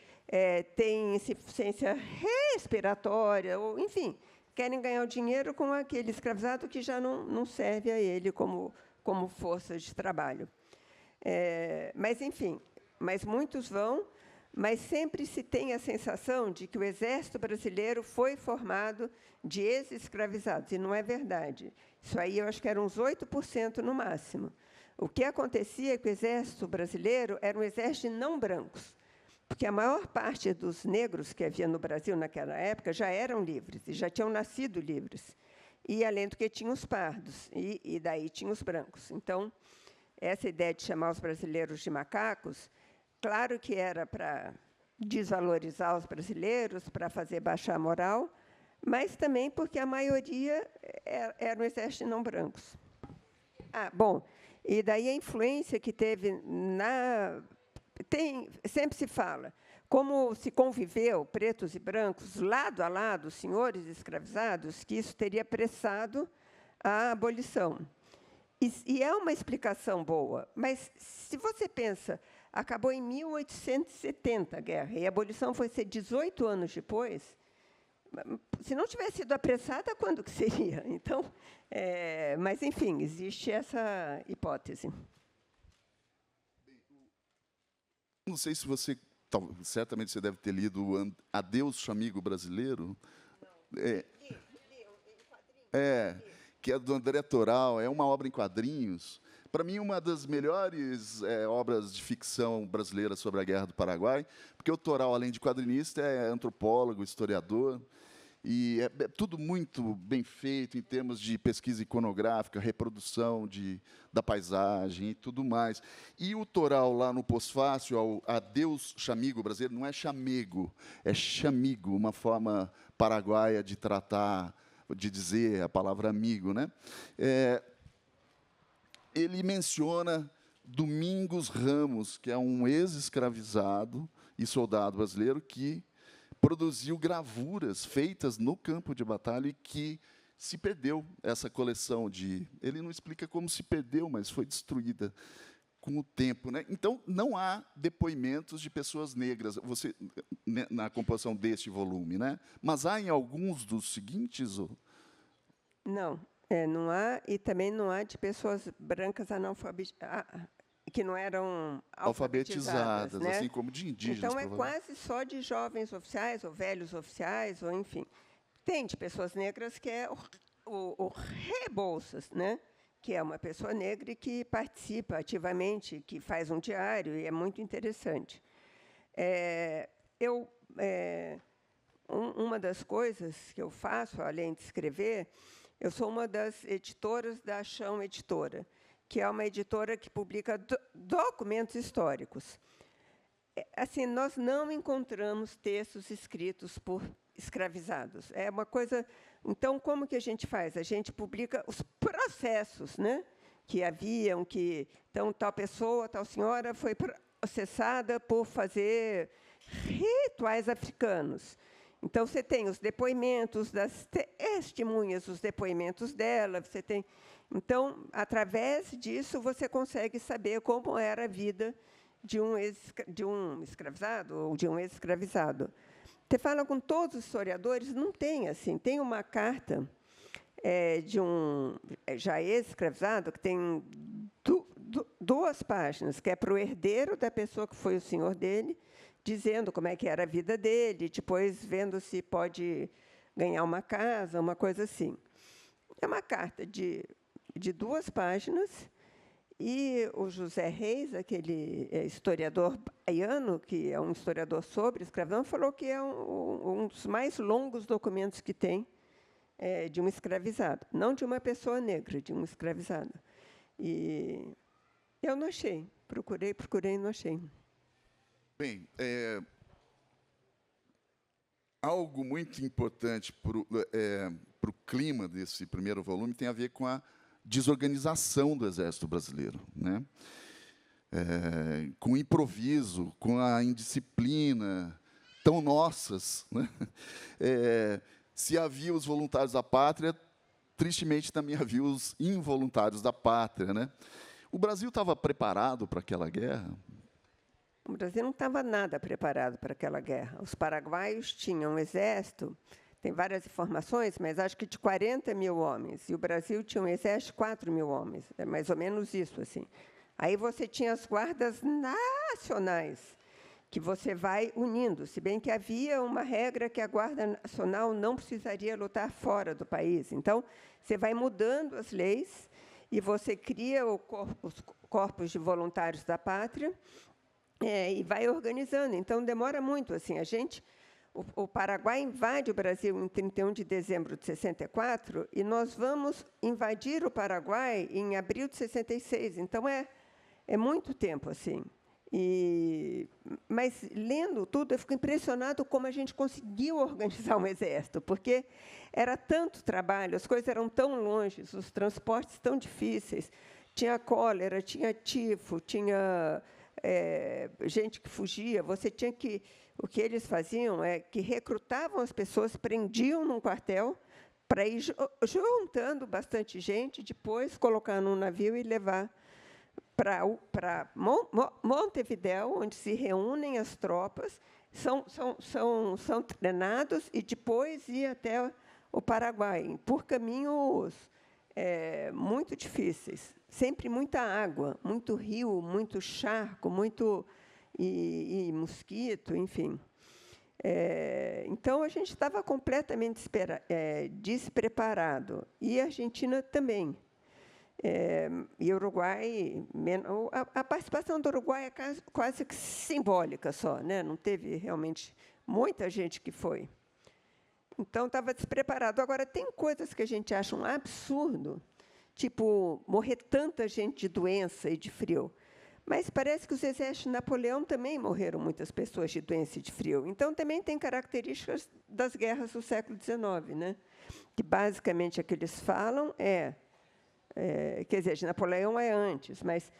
têm insuficiência respiratória, ou, enfim, querem ganhar o dinheiro com aquele escravizado que já não serve a ele como força de trabalho. Mas, enfim, muitos vão, mas sempre se tem a sensação de que o Exército Brasileiro foi formado de ex-escravizados, e não é verdade. Isso aí eu acho que eram uns 8% no máximo. O que acontecia é que o Exército Brasileiro era um exército de não brancos, porque a maior parte dos negros que havia no Brasil naquela época já eram livres, e já tinham nascido livres. E, além do que, tinha os pardos, e daí tinha os brancos. Então, essa ideia de chamar os brasileiros de macacos, claro que era para desvalorizar os brasileiros, para fazer baixar a moral, mas também porque a maioria era um exército de não brancos. Bom, e daí a influência que teve sempre se fala, como se conviveu pretos e brancos lado a lado, senhores escravizados, que isso teria apressado a abolição. E é uma explicação boa, mas se você pensa, acabou em 1870 a guerra, e a abolição foi ser 18 anos depois. Se não tivesse sido apressada, quando que seria? Então, mas, enfim, existe essa hipótese. Não sei se você, certamente você deve ter lido Adeus, Chamigo Brasileiro. Que é do André Toral, é uma obra em quadrinhos. Para mim, uma das melhores obras de ficção brasileira sobre a Guerra do Paraguai, porque o Toral, além de quadrinista, é antropólogo, historiador, e é tudo muito bem feito em termos de pesquisa iconográfica, reprodução da paisagem e tudo mais. E o Toral, lá no pós-fácil, ao Adeus Chamigo Brasileiro, não é chamego, é chamigo, uma forma paraguaia de tratar, de dizer a palavra amigo, né? Ele menciona Domingos Ramos, que é um ex-escravizado e soldado brasileiro que produziu gravuras feitas no campo de batalha e que se perdeu essa coleção de... Ele não explica como se perdeu, mas foi destruída com o tempo, né? Então, não há depoimentos de pessoas negras na composição deste volume, né? Mas há em alguns dos seguintes? Não, não há, e também não há de pessoas brancas que não eram alfabetizadas, né? assim como de indígenas. Então, é quase só de jovens oficiais, ou velhos oficiais, ou enfim. Tem de pessoas negras que é o Rebouças, né? Que é uma pessoa negra e que participa ativamente, que faz um diário, e é muito interessante. Uma das coisas que eu faço, além de escrever, eu sou uma das editoras da Chão Editora, que é uma editora que publica documentos históricos. Assim, nós não encontramos textos escritos por escravizados. É uma coisa... Então, como que a gente faz? A gente publica os processos, né, que haviam que então tal pessoa, tal senhora foi processada por fazer rituais africanos. Então você tem os depoimentos das testemunhas, os depoimentos dela, você tem. Então, através disso você consegue saber como era a vida de um escravizado ou de um ex-escravizado. Você fala com todos os historiadores, não tem assim. Tem uma carta de um já ex-escravizado que tem 2 páginas, que é para o herdeiro da pessoa que foi o senhor dele, dizendo como é que era a vida dele, depois vendo se pode ganhar uma casa, uma coisa assim. É uma carta de 2 páginas, e o José Reis, aquele historiador baiano, que é um historiador sobre escravidão, falou que é um dos mais longos documentos que tem de um escravizado, não de uma pessoa negra, de um escravizado. E eu não achei, procurei e não achei. Bem, algo muito importante para o clima desse primeiro volume tem a ver com a desorganização do Exército Brasileiro, né? Com o improviso, com a indisciplina, tão nossas, né? Se havia os voluntários da pátria, tristemente também havia os involuntários da pátria, né? O Brasil estava preparado para aquela guerra? O Brasil não estava nada preparado para aquela guerra. Os paraguaios tinham um exército, tem várias informações, mas acho que de 40 mil homens, e o Brasil tinha um exército de 4 mil homens, é mais ou menos isso, assim. Aí você tinha as guardas nacionais, que você vai unindo, se bem que havia uma regra que a Guarda Nacional não precisaria lutar fora do país. Então, você vai mudando as leis e você cria os corpos de voluntários da pátria, e vai organizando. Então, demora muito. Assim, o Paraguai invade o Brasil em 31 de dezembro de 64 e nós vamos invadir o Paraguai em abril de 66. Então, é muito tempo assim. Mas, lendo tudo, eu fico impressionado como a gente conseguiu organizar um exército, porque era tanto trabalho, as coisas eram tão longe, os transportes tão difíceis. Tinha cólera, tinha tifo, tinha gente que fugia. Você tinha que... O que eles faziam é que recrutavam as pessoas, prendiam num quartel, para ir juntando bastante gente, depois colocar num navio e levar para Montevidéu, onde se reúnem as tropas, são treinados e depois ir até o Paraguai, por caminhos muito difíceis. Sempre muita água, muito rio, muito charco, e mosquito, enfim. Então, a gente estava completamente despreparado. E a Argentina também. E o Uruguai... A participação do Uruguai é quase que simbólica só, né? Não teve realmente muita gente que foi. Então, estava despreparado. Agora, tem coisas que a gente acha um absurdo, tipo morrer tanta gente de doença e de frio. Mas parece que os exércitos de Napoleão também morreram muitas pessoas de doença e de frio. Então, também tem características das guerras do século XIX, né? Que, basicamente, o que eles falam quer dizer, de Napoleão é antes, mas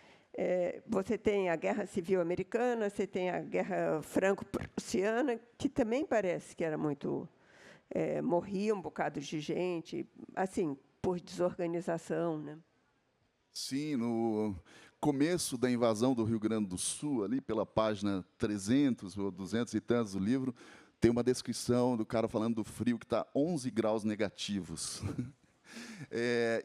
você tem a Guerra Civil Americana, você tem a Guerra Franco-Prussiana, que também parece que era muito... morria um bocado de gente, assim, por desorganização, né? Sim, no começo da invasão do Rio Grande do Sul, ali pela página 300 ou 200 e tantos do livro, tem uma descrição do cara falando do frio que está 11 graus negativos.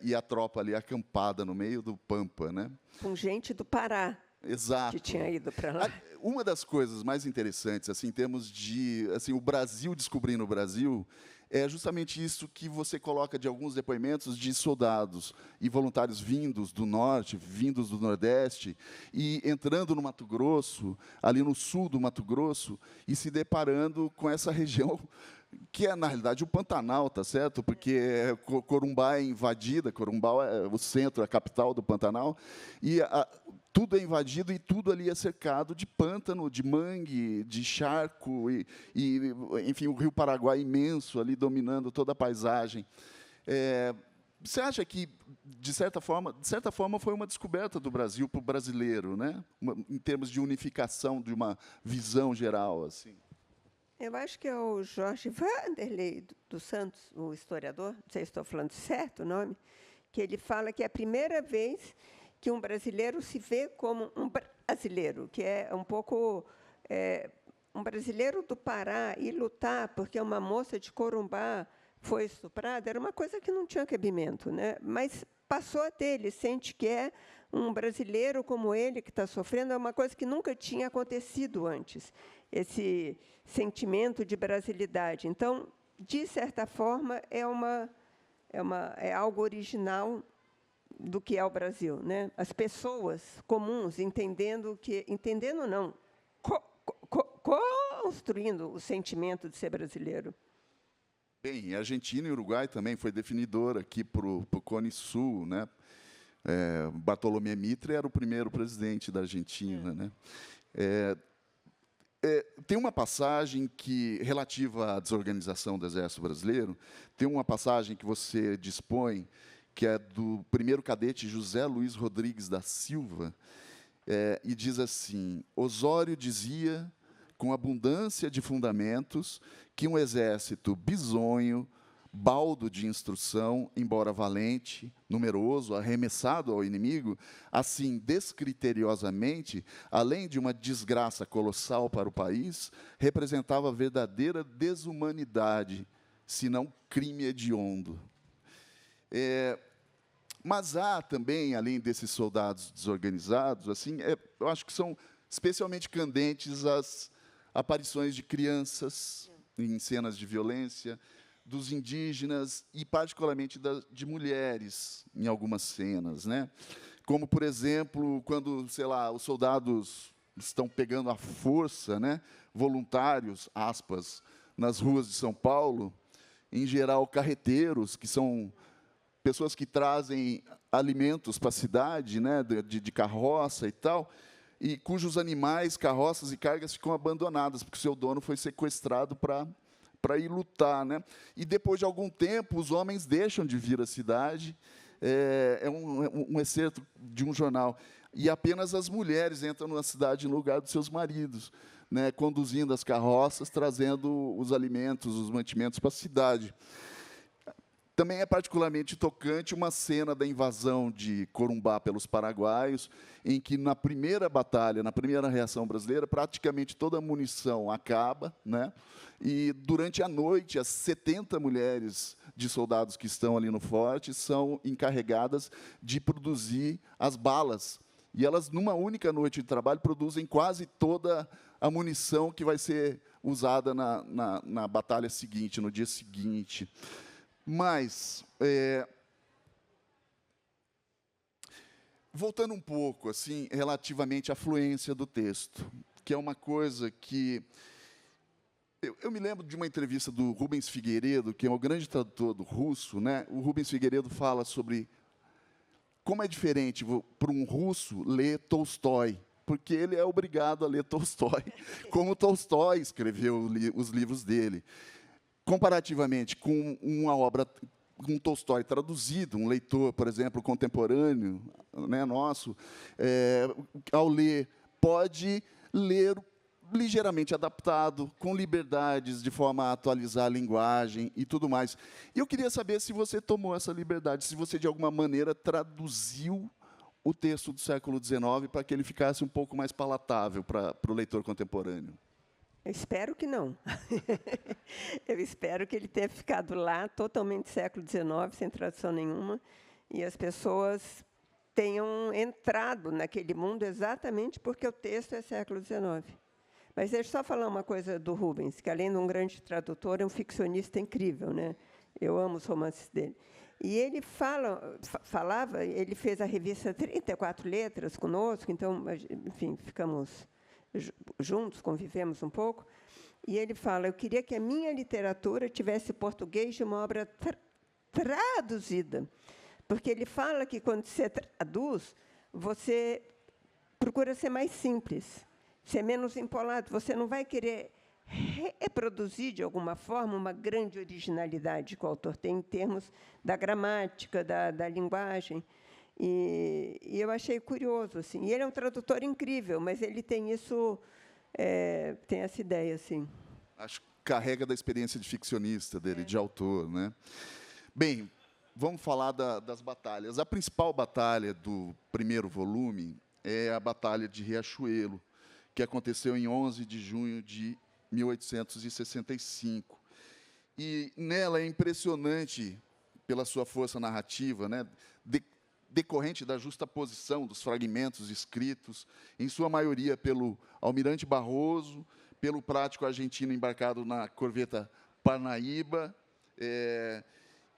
E a tropa ali acampada no meio do Pampa, né? Com gente do Pará. Exato. Que tinha ido para lá. Uma das coisas mais interessantes, assim, em termos de o Brasil descobrindo o Brasil, é justamente isso que você coloca de alguns depoimentos de soldados e voluntários vindos do norte, vindos do nordeste, e entrando no Mato Grosso, ali no sul do Mato Grosso, e se deparando com essa região que é, na realidade, o Pantanal, tá certo? Porque Corumbá é invadida, Corumbá é o centro, a capital do Pantanal, e tudo é invadido e tudo ali é cercado de pântano, de mangue, de charco, enfim, o Rio Paraguai imenso ali dominando toda a paisagem. você acha que, de certa forma, foi uma descoberta do Brasil para o brasileiro, né? Em termos de unificação, de uma visão geral, assim? Eu acho que é o Jorge Vanderlei dos Santos, o historiador, não sei se estou falando certo o nome, que ele fala que é a primeira vez que um brasileiro se vê como um brasileiro, que é um pouco um brasileiro do Pará ir lutar porque uma moça de Corumbá foi estuprada, era uma coisa que não tinha cabimento, né? Mas passou a ter, ele sente que é um brasileiro como ele que está sofrendo, é uma coisa que nunca tinha acontecido antes, esse sentimento de brasilidade. Então, de certa forma, é algo original do que é o Brasil, né? As pessoas comuns entendendo não, construindo o sentimento de ser brasileiro. Bem, a Argentina e o Uruguai também foi definidor aqui para o Cone Sul, né? Bartolomé Mitre era o primeiro presidente da Argentina, né? Tem uma passagem relativa à desorganização do Exército Brasileiro, tem uma passagem que você dispõe, que é do primeiro cadete José Luiz Rodrigues da Silva, e diz assim: Osório dizia, com abundância de fundamentos, que um exército bisonho, baldo de instrução, embora valente, numeroso, arremessado ao inimigo, assim, descriteriosamente, além de uma desgraça colossal para o país, representava verdadeira desumanidade, se não crime hediondo. Mas há também, além desses soldados desorganizados, assim, eu acho que são especialmente candentes as aparições de crianças em cenas de violência, dos indígenas e, particularmente, de mulheres em algumas cenas, né? Como, por exemplo, quando, sei lá, os soldados estão pegando à força, né, voluntários, aspas, nas ruas de São Paulo, em geral carreteiros, que são pessoas que trazem alimentos para a cidade, né, de carroça e tal, e cujos animais, carroças e cargas ficam abandonadas, porque o seu dono foi sequestrado para ir lutar, né? E, depois de algum tempo, os homens deixam de vir à cidade, um excerto de um jornal, e apenas as mulheres entram na cidade no lugar dos seus maridos, né, conduzindo as carroças, trazendo os alimentos, os mantimentos para a cidade. Também é particularmente tocante uma cena da invasão de Corumbá pelos paraguaios, em que, na primeira batalha, na primeira reação brasileira, praticamente toda a munição acaba, né? E, durante a noite, as 70 mulheres de soldados que estão ali no forte são encarregadas de produzir as balas. E elas, numa única noite de trabalho, produzem quase toda a munição que vai ser usada na batalha seguinte, no dia seguinte. Mas, voltando um pouco, assim, relativamente à fluência do texto, que é uma coisa que... Eu me lembro de uma entrevista do Rubens Figueiredo, que é o grande tradutor do russo, né? O Rubens Figueiredo fala sobre como é diferente para um russo ler Tolstói, porque ele é obrigado a ler Tolstói, como Tolstói escreveu os livros dele. Comparativamente com uma obra, um Tolstói traduzido, um leitor, por exemplo, contemporâneo, né, nosso, ao ler, pode ler ligeiramente adaptado, com liberdades, de forma a atualizar a linguagem e tudo mais. E eu queria saber se você tomou essa liberdade, se você, de alguma maneira, traduziu o texto do século XIX para que ele ficasse um pouco mais palatável para o leitor contemporâneo. Eu espero que não. Eu espero que ele tenha ficado lá, totalmente século XIX, sem tradução nenhuma, e as pessoas tenham entrado naquele mundo exatamente porque o texto é século XIX. Mas deixa eu só falar uma coisa do Rubens, que, além de um grande tradutor, é um ficcionista incrível, né? Eu amo os romances dele. E ele falava, ele fez a revista 34 Letras conosco, então, enfim, ficamos juntos, convivemos um pouco, e ele fala: eu queria que a minha literatura tivesse português de uma obra traduzida, porque ele fala que, quando você traduz, você procura ser mais simples, ser menos empolado, você não vai querer reproduzir, de alguma forma, uma grande originalidade que o autor tem em termos da gramática, da linguagem. E eu achei curioso. Assim. E ele é um tradutor incrível, mas ele tem isso, tem essa ideia. Assim. Acho que carrega da experiência de ficcionista dele, de autor. Né? Bem, vamos falar das batalhas. A principal batalha do primeiro volume é a Batalha de Riachuelo, que aconteceu em 11 de junho de 1865. E nela é impressionante pela sua força narrativa, né, decorrente da justaposição dos fragmentos escritos, em sua maioria pelo almirante Barroso, pelo prático argentino embarcado na corveta Parnaíba,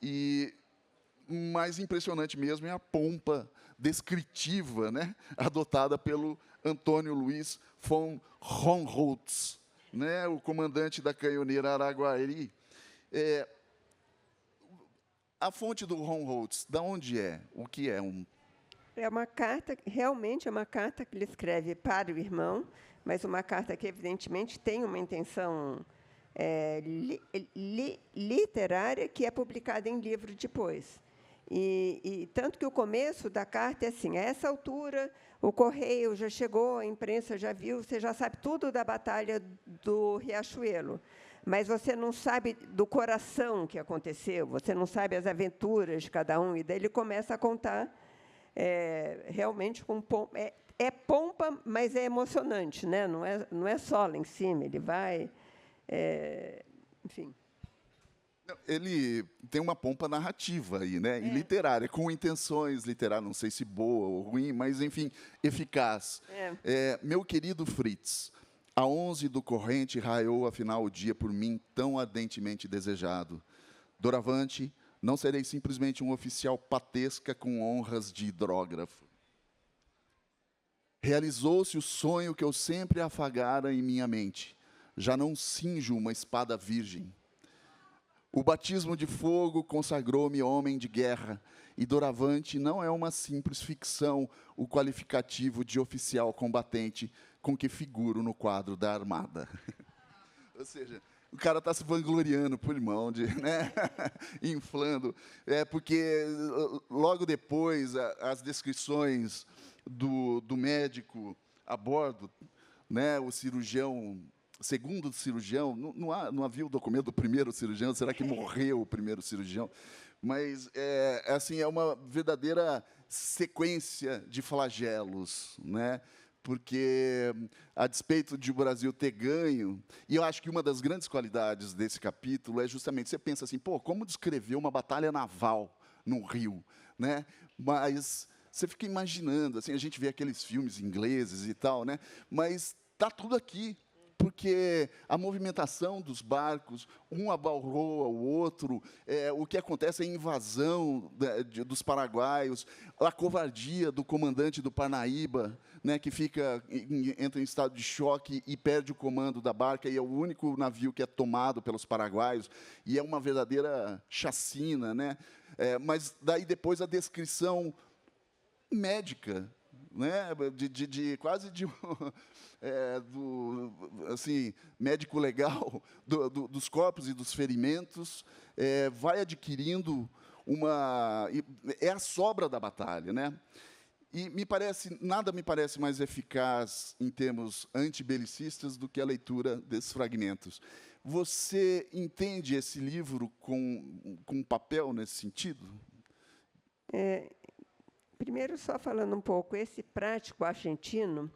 e mais impressionante mesmo é a pompa descritiva, né, adotada pelo Antônio Luiz von Honholtz, né, o comandante da canhoneira Araguari. A fonte do Honholtz, de onde é? O que é? É uma carta, realmente é uma carta que ele escreve para o irmão, mas uma carta que, evidentemente, tem uma intenção literária que é publicada em livro depois. E tanto que o começo da carta é assim: a essa altura, o correio já chegou, a imprensa já viu, você já sabe tudo da Batalha do Riachuelo, mas você não sabe do coração que aconteceu, você não sabe as aventuras de cada um, e daí ele começa a contar realmente com pompa. É pompa, mas é emocionante, né? Não é só lá em cima, ele vai... enfim... Ele tem uma pompa narrativa aí, né? E literária, com intenções literárias, não sei se boa ou ruim, mas, enfim, eficaz. Meu querido Fritz, a 11 do corrente raiou, afinal, o dia por mim tão ardentemente desejado. Doravante, não serei simplesmente um oficial patesca com honras de hidrógrafo. Realizou-se o sonho que eu sempre afagara em minha mente. Já não cinjo uma espada virgem. O batismo de fogo consagrou-me homem de guerra, e doravante não é uma simples ficção o qualificativo de oficial combatente com que figuro no quadro da armada. Ou seja, o cara está se vangloriando por mão, né? Inflando. Porque, logo depois, as descrições do médico a bordo, né, o cirurgião... Segundo o cirurgião, não havia o documento do primeiro cirurgião, será que morreu o primeiro cirurgião? Mas é uma verdadeira sequência de flagelos, né? Porque, a despeito de o Brasil ter ganho, e eu acho que uma das grandes qualidades desse capítulo é justamente, você pensa assim, como descrever uma batalha naval no Rio, né? Mas você fica imaginando, assim, a gente vê aqueles filmes ingleses e tal, né? Mas está tudo aqui. Porque a movimentação dos barcos, um abalroa o outro, o que acontece é a invasão dos paraguaios, a covardia do comandante do Parnaíba, né, que entra em estado de choque e perde o comando da barca, e é o único navio que é tomado pelos paraguaios, e é uma verdadeira chacina. Né? Mas daí depois a descrição médica, né, quase de assim, médico legal dos corpos e dos ferimentos, vai adquirindo é a sobra da batalha, né? E nada me parece mais eficaz em termos antibelicistas do que a leitura desses fragmentos. Você entende esse livro com papel nesse sentido? Primeiro, só falando um pouco, esse prático argentino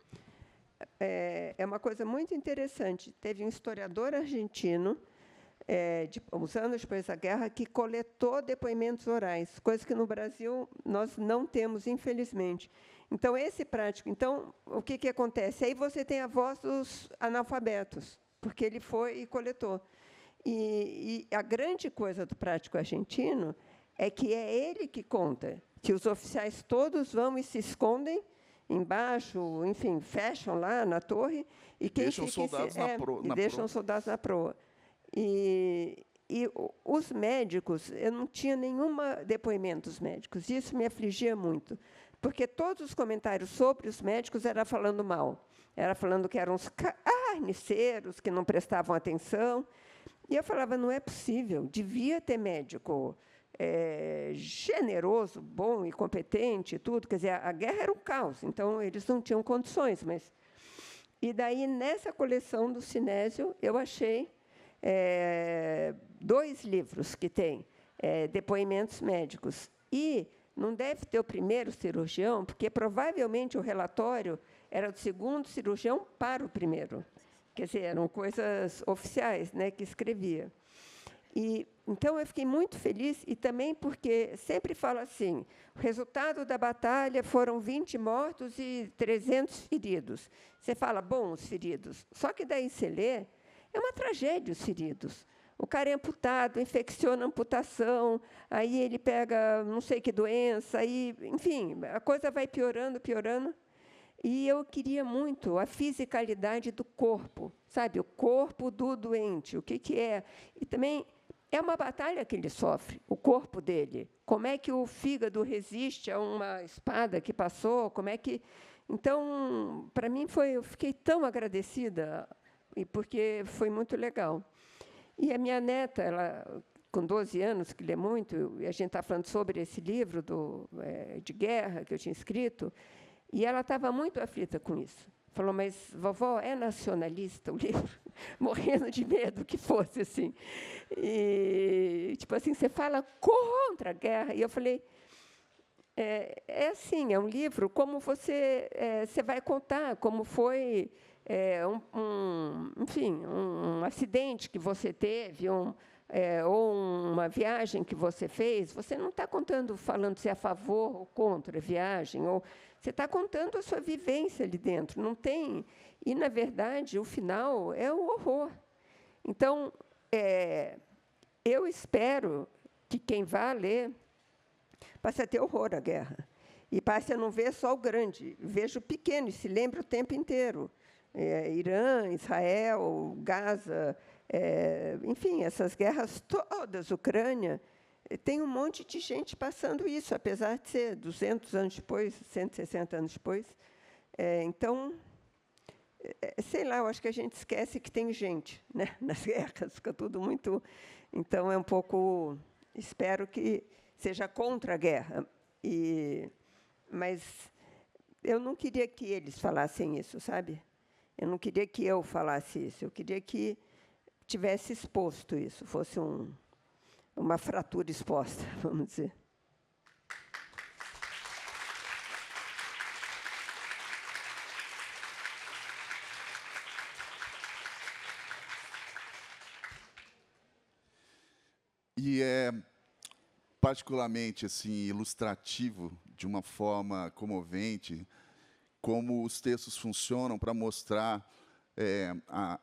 é uma coisa muito interessante. Teve um historiador argentino, uns anos depois da guerra, que coletou depoimentos orais, coisa que no Brasil nós não temos, infelizmente. Então, esse prático... Então, o que acontece? Aí você tem a voz dos analfabetos, porque ele foi e coletou. E a grande coisa do prático argentino é que é ele que conta, que os oficiais todos vão e se escondem embaixo, enfim, fecham lá na torre e quem deixam soldados na proa. Deixam soldados na proa. E os médicos, eu não tinha nenhum depoimento dos médicos. Isso me afligia muito, porque todos os comentários sobre os médicos era falando mal. Era falando que eram uns... carniceiros que não prestavam atenção. E eu falava, não é possível, devia ter médico generoso, bom e competente, tudo. Quer dizer, a guerra era um caos, então eles não tinham condições. E daí, nessa coleção do Sinésio, eu achei 2 livros que têm depoimentos médicos. E não deve ter o primeiro cirurgião, porque provavelmente o relatório era do segundo cirurgião para o primeiro. Quer dizer, eram coisas oficiais, né, que escrevia. E, então, eu fiquei muito feliz, e também porque sempre falo assim, o resultado da batalha foram 20 mortos e 300 feridos. Você fala, bom, os feridos. Só que daí você lê, é uma tragédia os feridos. O cara é amputado, infecciona a amputação, aí ele pega não sei que doença, aí, enfim, a coisa vai piorando, piorando. E eu queria muito a fisicalidade do corpo, sabe? O corpo do doente, o que é. E também é uma batalha que ele sofre, o corpo dele. Como é que o fígado resiste a uma espada que passou? Como é que... Então, para mim, eu fiquei tão agradecida, porque foi muito legal. E a minha neta, ela, com 12 anos, que lê muito, e a gente está falando sobre esse livro de guerra que eu tinha escrito, e ela estava muito aflita com isso. Falou, mas, vovó, é nacionalista o livro? Morrendo de medo que fosse assim. E, tipo assim, você fala contra a guerra. E eu falei, assim, é um livro, como você vai contar, como foi enfim, um acidente que você teve, ou uma viagem que você fez. Você não está contando, falando se é a favor ou contra a viagem, ou você está contando a sua vivência ali dentro. Não tem... E, na verdade, o final é o horror. Então, eu espero que quem vá ler passe a ter horror à guerra. E passe a não ver só o grande, veja o pequeno, e se lembre o tempo inteiro. Irã, Israel, Gaza, enfim, essas guerras todas, Ucrânia, tem um monte de gente passando isso, apesar de ser 200 anos depois, 160 anos depois. Então, sei lá, eu acho que a gente esquece que tem gente, né, nas guerras, fica tudo muito... Então, é um pouco... Espero que seja contra a guerra. Mas eu não queria que eles falassem isso, sabe? Eu não queria que eu falasse isso. Eu queria que tivesse exposto isso, fosse uma fratura exposta, vamos dizer. E é particularmente assim ilustrativo, de uma forma comovente, como os textos funcionam para mostrar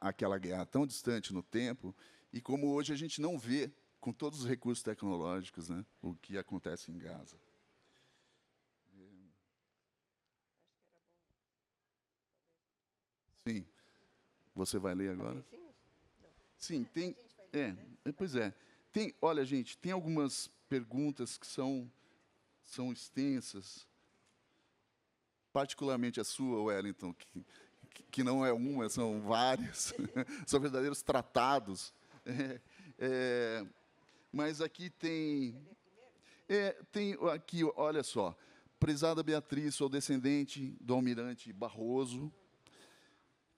aquela guerra tão distante no tempo, e como hoje a gente não vê, com todos os recursos tecnológicos, né, o que acontece em Gaza. Sim. Você vai ler agora? Sim, tem... pois é. Olha, gente, tem algumas perguntas que são extensas, particularmente a sua, Wellington, que não é uma, são várias, são verdadeiros tratados. Mas aqui tem aqui, olha só, prezada Beatriz, sou descendente do almirante Barroso,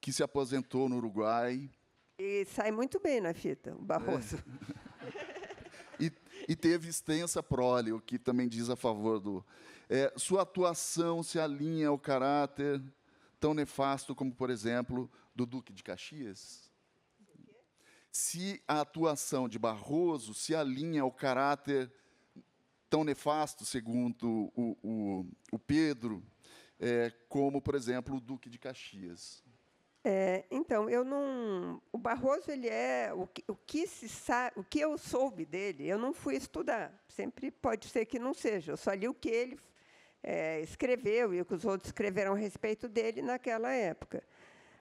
que se aposentou no Uruguai. E sai muito bem na fita, o Barroso. E teve extensa prole, o que também diz a favor do... sua atuação se alinha ao caráter tão nefasto como, por exemplo, do Duque de Caxias? Se a atuação de Barroso se alinha ao caráter tão nefasto, segundo o Pedro, como, por exemplo, o Duque de Caxias. Então, eu não... O Barroso, ele é... O que eu soube dele, eu não fui estudar. Sempre pode ser que não seja. Eu só li o que ele escreveu e o que os outros escreveram a respeito dele naquela época.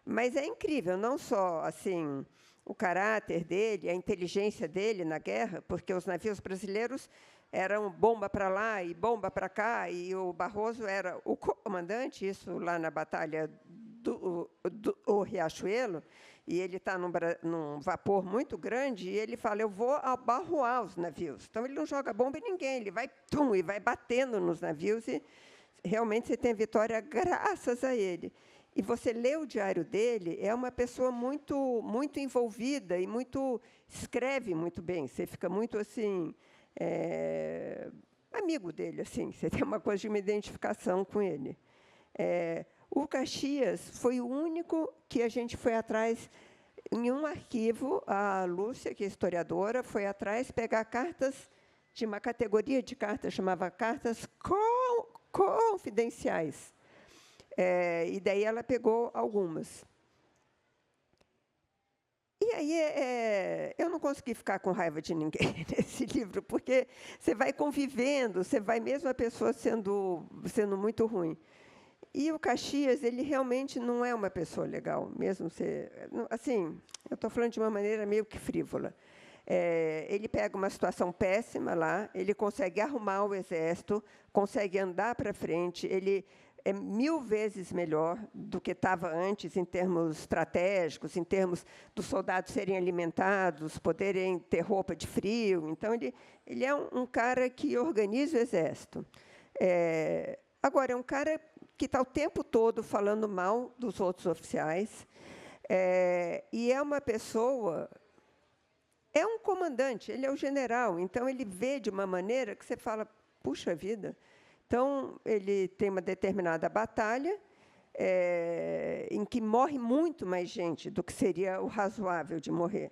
Mas é incrível, não só assim o caráter dele, a inteligência dele na guerra, porque os navios brasileiros eram bomba para lá e bomba para cá, e o Barroso era o comandante, isso lá na Batalha do Riachuelo, e ele está num vapor muito grande, e ele fala, eu vou abarroar os navios. Então, ele não joga bomba em ninguém, ele vai, e vai batendo nos navios, e realmente você tem a vitória graças a ele. E você lê o diário dele, é uma pessoa muito envolvida e escreve muito bem. Você fica muito assim amigo dele, assim. Você tem uma coisa de uma identificação com ele. O Caxias foi o único que a gente foi atrás em um arquivo. A Lúcia, que é historiadora, foi atrás pegar cartas de uma categoria de cartas chamava cartas confidenciais. E daí ela pegou algumas. E aí eu não consegui ficar com raiva de ninguém nesse livro, porque você vai convivendo, você vai mesmo a pessoa sendo muito ruim. E o Caxias, ele realmente não é uma pessoa legal, mesmo assim, eu estou falando de uma maneira meio que frívola. Ele pega uma situação péssima lá, ele consegue arrumar o exército, consegue andar para frente, ele é 1000 vezes melhor do que estava antes, em termos estratégicos, em termos dos soldados serem alimentados, poderem ter roupa de frio. Então, ele é um cara que organiza o exército. Agora, é um cara que está o tempo todo falando mal dos outros oficiais, e é uma pessoa... É um comandante, ele é o general, então ele vê de uma maneira que você fala, puxa vida. Então, ele tem uma determinada batalha em que morre muito mais gente do que seria o razoável de morrer.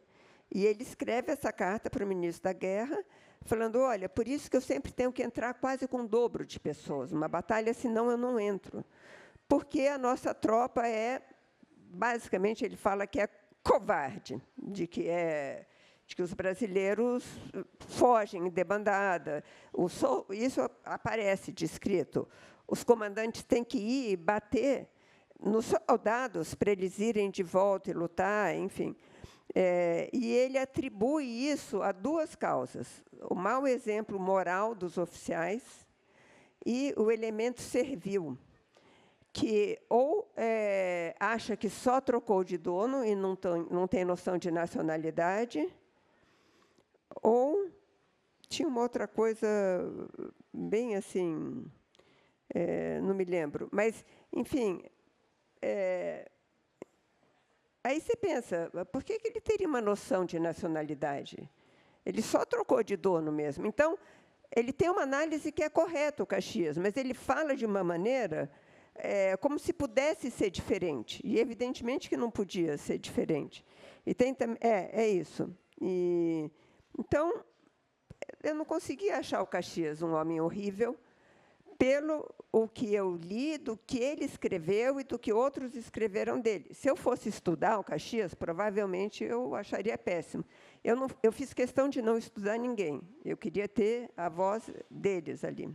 E ele escreve essa carta para o ministro da Guerra, falando, olha, por isso que eu sempre tenho que entrar quase com o dobro de pessoas. Uma batalha, senão eu não entro. Porque a nossa tropa basicamente, ele fala que é covarde, de que os brasileiros fogem em debandada. Isso aparece descrito. Os comandantes têm que ir e bater nos soldados para eles irem de volta e lutar, enfim. E ele atribui isso a 2 causas. O mau exemplo moral dos oficiais e o elemento servil, que ou acha que só trocou de dono e não tem noção de nacionalidade, ou tinha uma outra coisa bem assim, não me lembro. Mas, enfim, aí você pensa, por que ele teria uma noção de nacionalidade? Ele só trocou de dono mesmo. Então, ele tem uma análise que é correta, o Caxias, mas ele fala de uma maneira como se pudesse ser diferente. E, evidentemente, que não podia ser diferente. E tem isso. Então, eu não conseguia achar o Caxias um homem horrível pelo o que eu li, do que ele escreveu e do que outros escreveram dele. Se eu fosse estudar o Caxias, provavelmente eu acharia péssimo. Eu fiz questão de não estudar ninguém. Eu queria ter a voz deles ali.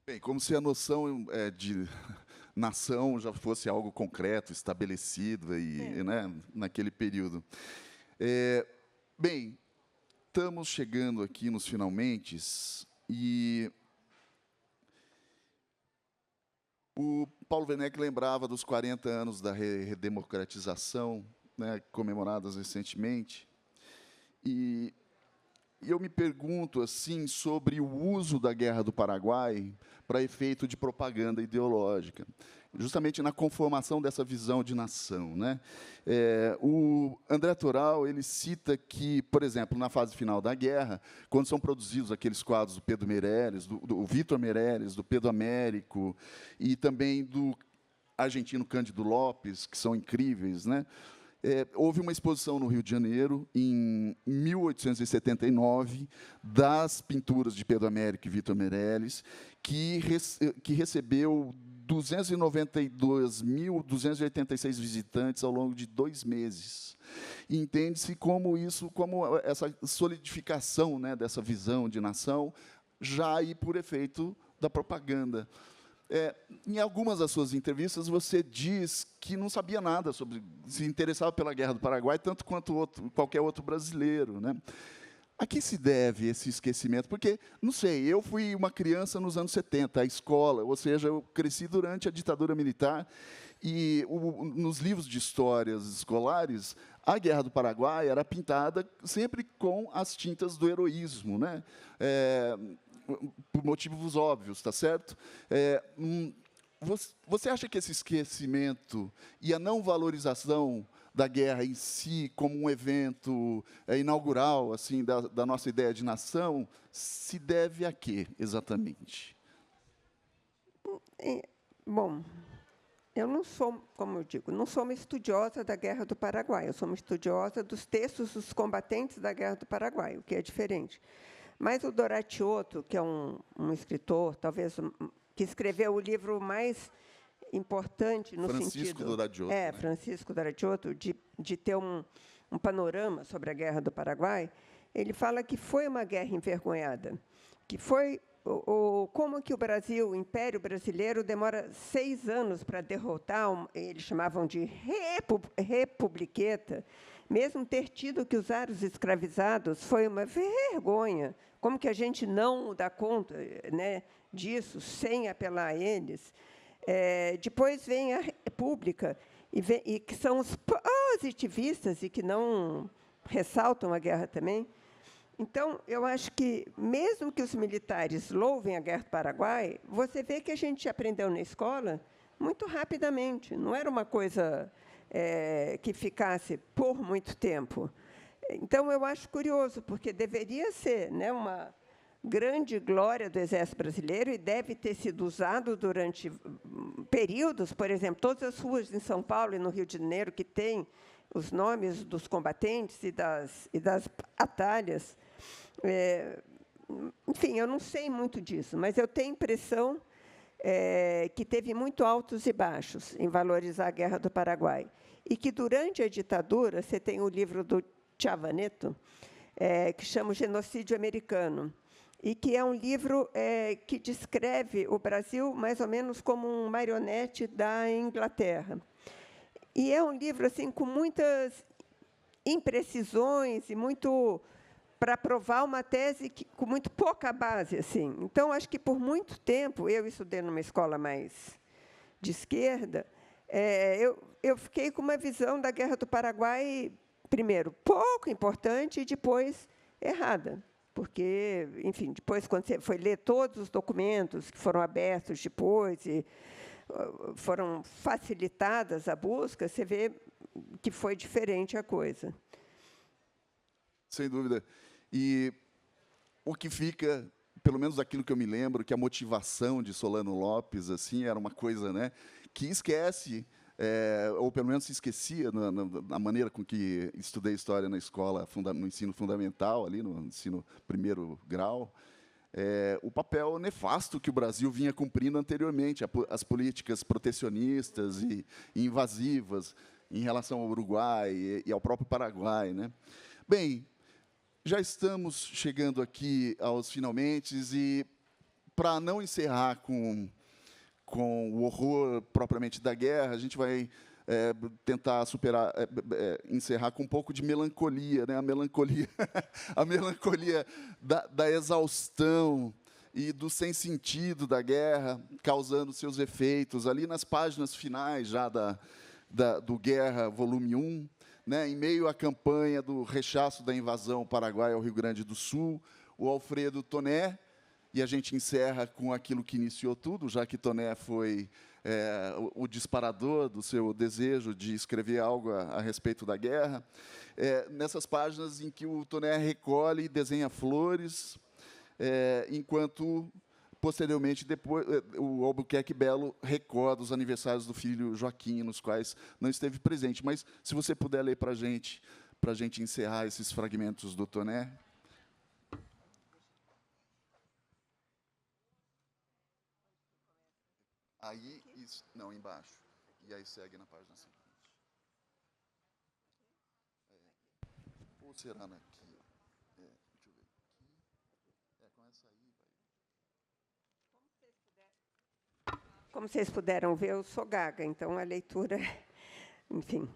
Bem, como se a noção de nação já fosse algo concreto, estabelecido né, naquele período. Bem, estamos chegando aqui nos finalmente, e o Paulo Werneck lembrava dos 40 anos da redemocratização, né, comemoradas recentemente, e eu me pergunto assim sobre o uso da Guerra do Paraguai para efeito de propaganda ideológica, justamente na conformação dessa visão de nação, né? O André Toral, ele cita que, por exemplo, na fase final da guerra, quando são produzidos aqueles quadros do Pedro Meirelles, do Vitor Meirelles, do Pedro Américo, e também do argentino Cândido Lopes, que são incríveis, né? Houve uma exposição no Rio de Janeiro, em 1879, das pinturas de Pedro Américo e Vitor Meirelles, que recebeu 292.286 visitantes ao longo de 2 meses. E entende-se como essa solidificação, né, dessa visão de nação, já aí por efeito da propaganda. Em algumas das suas entrevistas, você diz que não sabia nada sobre, se interessava pela Guerra do Paraguai, tanto quanto qualquer outro brasileiro, né? A que se deve esse esquecimento? Porque, não sei, eu fui uma criança nos anos 70, a escola, ou seja, eu cresci durante a ditadura militar, E nos livros de histórias escolares, a Guerra do Paraguai era pintada sempre com as tintas do heroísmo, né? Por motivos óbvios, tá certo? Você acha que esse esquecimento e a não valorização da guerra em si como um evento inaugural assim da nossa ideia de nação se deve a quê exatamente? Bom, eu não sou, como eu digo, não sou uma estudiosa da Guerra do Paraguai. Eu sou uma estudiosa dos textos dos combatentes da Guerra do Paraguai, o que é diferente. Mas o Doratiotto, que é um escritor, talvez que escreveu o livro mais importante no Francisco sentido... Doratiotto, né? Francisco Doratiotto, de ter um panorama sobre a Guerra do Paraguai, ele fala que foi uma guerra envergonhada, que foi como que o Brasil, o Império Brasileiro, demora 6 anos para derrotar, eles chamavam de republiqueta, mesmo ter tido que usar os escravizados, foi uma vergonha. Como que a gente não dá conta, né, disso, sem apelar a eles? Depois vem a República, e que são os positivistas e que não ressaltam a guerra também. Então, eu acho que, mesmo que os militares louvem a Guerra do Paraguai, você vê que a gente aprendeu na escola muito rapidamente. Não era uma coisa que ficasse por muito tempo. Então, eu acho curioso, porque deveria ser, né, uma grande glória do Exército Brasileiro e deve ter sido usado durante períodos. Por exemplo, todas as ruas em São Paulo e no Rio de Janeiro que têm os nomes dos combatentes e das batalhas. Enfim, eu não sei muito disso, mas eu tenho a impressão que teve muito altos e baixos em valorizar a Guerra do Paraguai. E que, durante a ditadura, você tem o livro do Chavaneto, que chama O Genocídio Americano, e que é um livro que descreve o Brasil mais ou menos como um marionete da Inglaterra. E é um livro assim com muitas imprecisões e muito para provar uma tese com muito pouca base, assim. Então, acho que por muito tempo, eu estudei numa escola mais de esquerda, eu fiquei com uma visão da Guerra do Paraguai, primeiro, pouco importante e depois errada. Porque, enfim, depois, quando você foi ler todos os documentos que foram abertos depois e foram facilitadas a busca, você vê que foi diferente a coisa. Sem dúvida. E o que fica, pelo menos aquilo que eu me lembro, que a motivação de Solano Lopes assim era uma coisa, né, que esquece, ou pelo menos se esquecia na maneira com que estudei história na escola, no ensino fundamental, ali no ensino 1º grau, o papel nefasto que o Brasil vinha cumprindo anteriormente, as políticas protecionistas e invasivas em relação ao Uruguai e ao próprio Paraguai, né? Bem, já estamos chegando aqui aos finalmente e, para não encerrar com o horror propriamente da guerra, a gente vai tentar encerrar com um pouco de melancolia, né? A melancolia da exaustão e do sem sentido da guerra, causando seus efeitos ali nas páginas finais já do Guerra, volume 1, né, em meio à campanha do rechaço da invasão paraguaia ao Rio Grande do Sul, o Alfredo Toné, e a gente encerra com aquilo que iniciou tudo, já que Toné foi o disparador do seu desejo de escrever algo a respeito da guerra, nessas páginas em que o Toné recolhe e desenha flores, enquanto, posteriormente, depois, o Albuquerque Belo recorda os aniversários do filho Joaquim, nos quais não esteve presente. Mas, se você puder ler para a gente encerrar esses fragmentos do Toné. Aí, não, embaixo. E aí segue na página seguinte. Ou será aqui? Deixa eu ver. Aqui. Começa aí, vai. Como vocês puderam ver, eu sou gaga, então a leitura, enfim.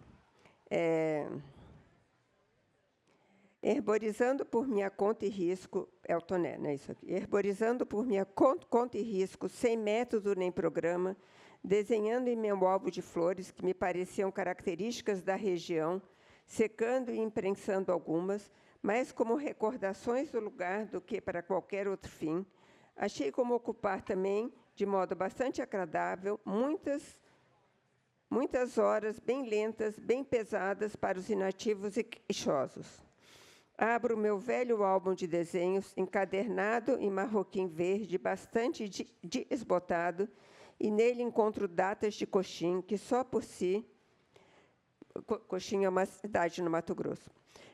Herborizando por minha conta e risco, é o Toné, não é isso aqui? Herborizando por minha conta e risco, sem método nem programa, desenhando em meu álbum de flores que me pareciam características da região, secando e imprensando algumas, mais como recordações do lugar do que para qualquer outro fim. Achei como ocupar também, de modo bastante agradável, muitas horas bem lentas, bem pesadas para os inativos e queixosos. Abro o meu velho álbum de desenhos, encadernado em marroquim verde, bastante desbotado, e nele encontro datas de Coxim, que só por si... Coxim é uma cidade no Mato Grosso.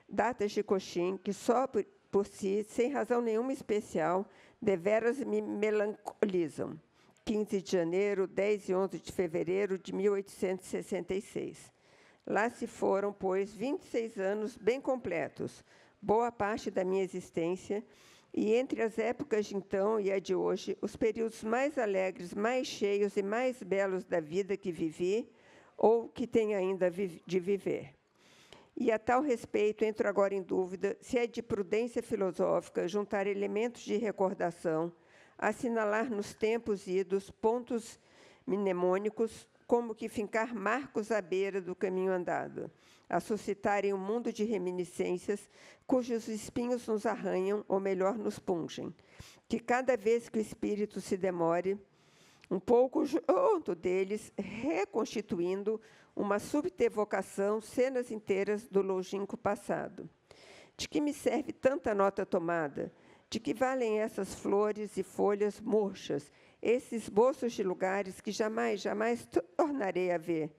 Datas de Coxim, que só por si, sem razão nenhuma especial, deveras me melancolizam. 15 de janeiro, 10 e 11 de fevereiro de 1866. Lá se foram, pois, 26 anos bem completos, boa parte da minha existência, e entre as épocas de então e a de hoje, os períodos mais alegres, mais cheios e mais belos da vida que vivi, ou que tenho ainda de viver. E, a tal respeito, entro agora em dúvida se é de prudência filosófica juntar elementos de recordação, assinalar nos tempos idos pontos mnemônicos, como que fincar marcos à beira do caminho andado, a suscitarem um mundo de reminiscências cujos espinhos nos arranham, ou melhor, nos pungem, que cada vez que o espírito se demore, um pouco junto deles, reconstituindo uma súbita evocação, cenas inteiras do longínquo passado. De que me serve tanta nota tomada? De que valem essas flores e folhas murchas, esses esboços de lugares que jamais tornarei a ver?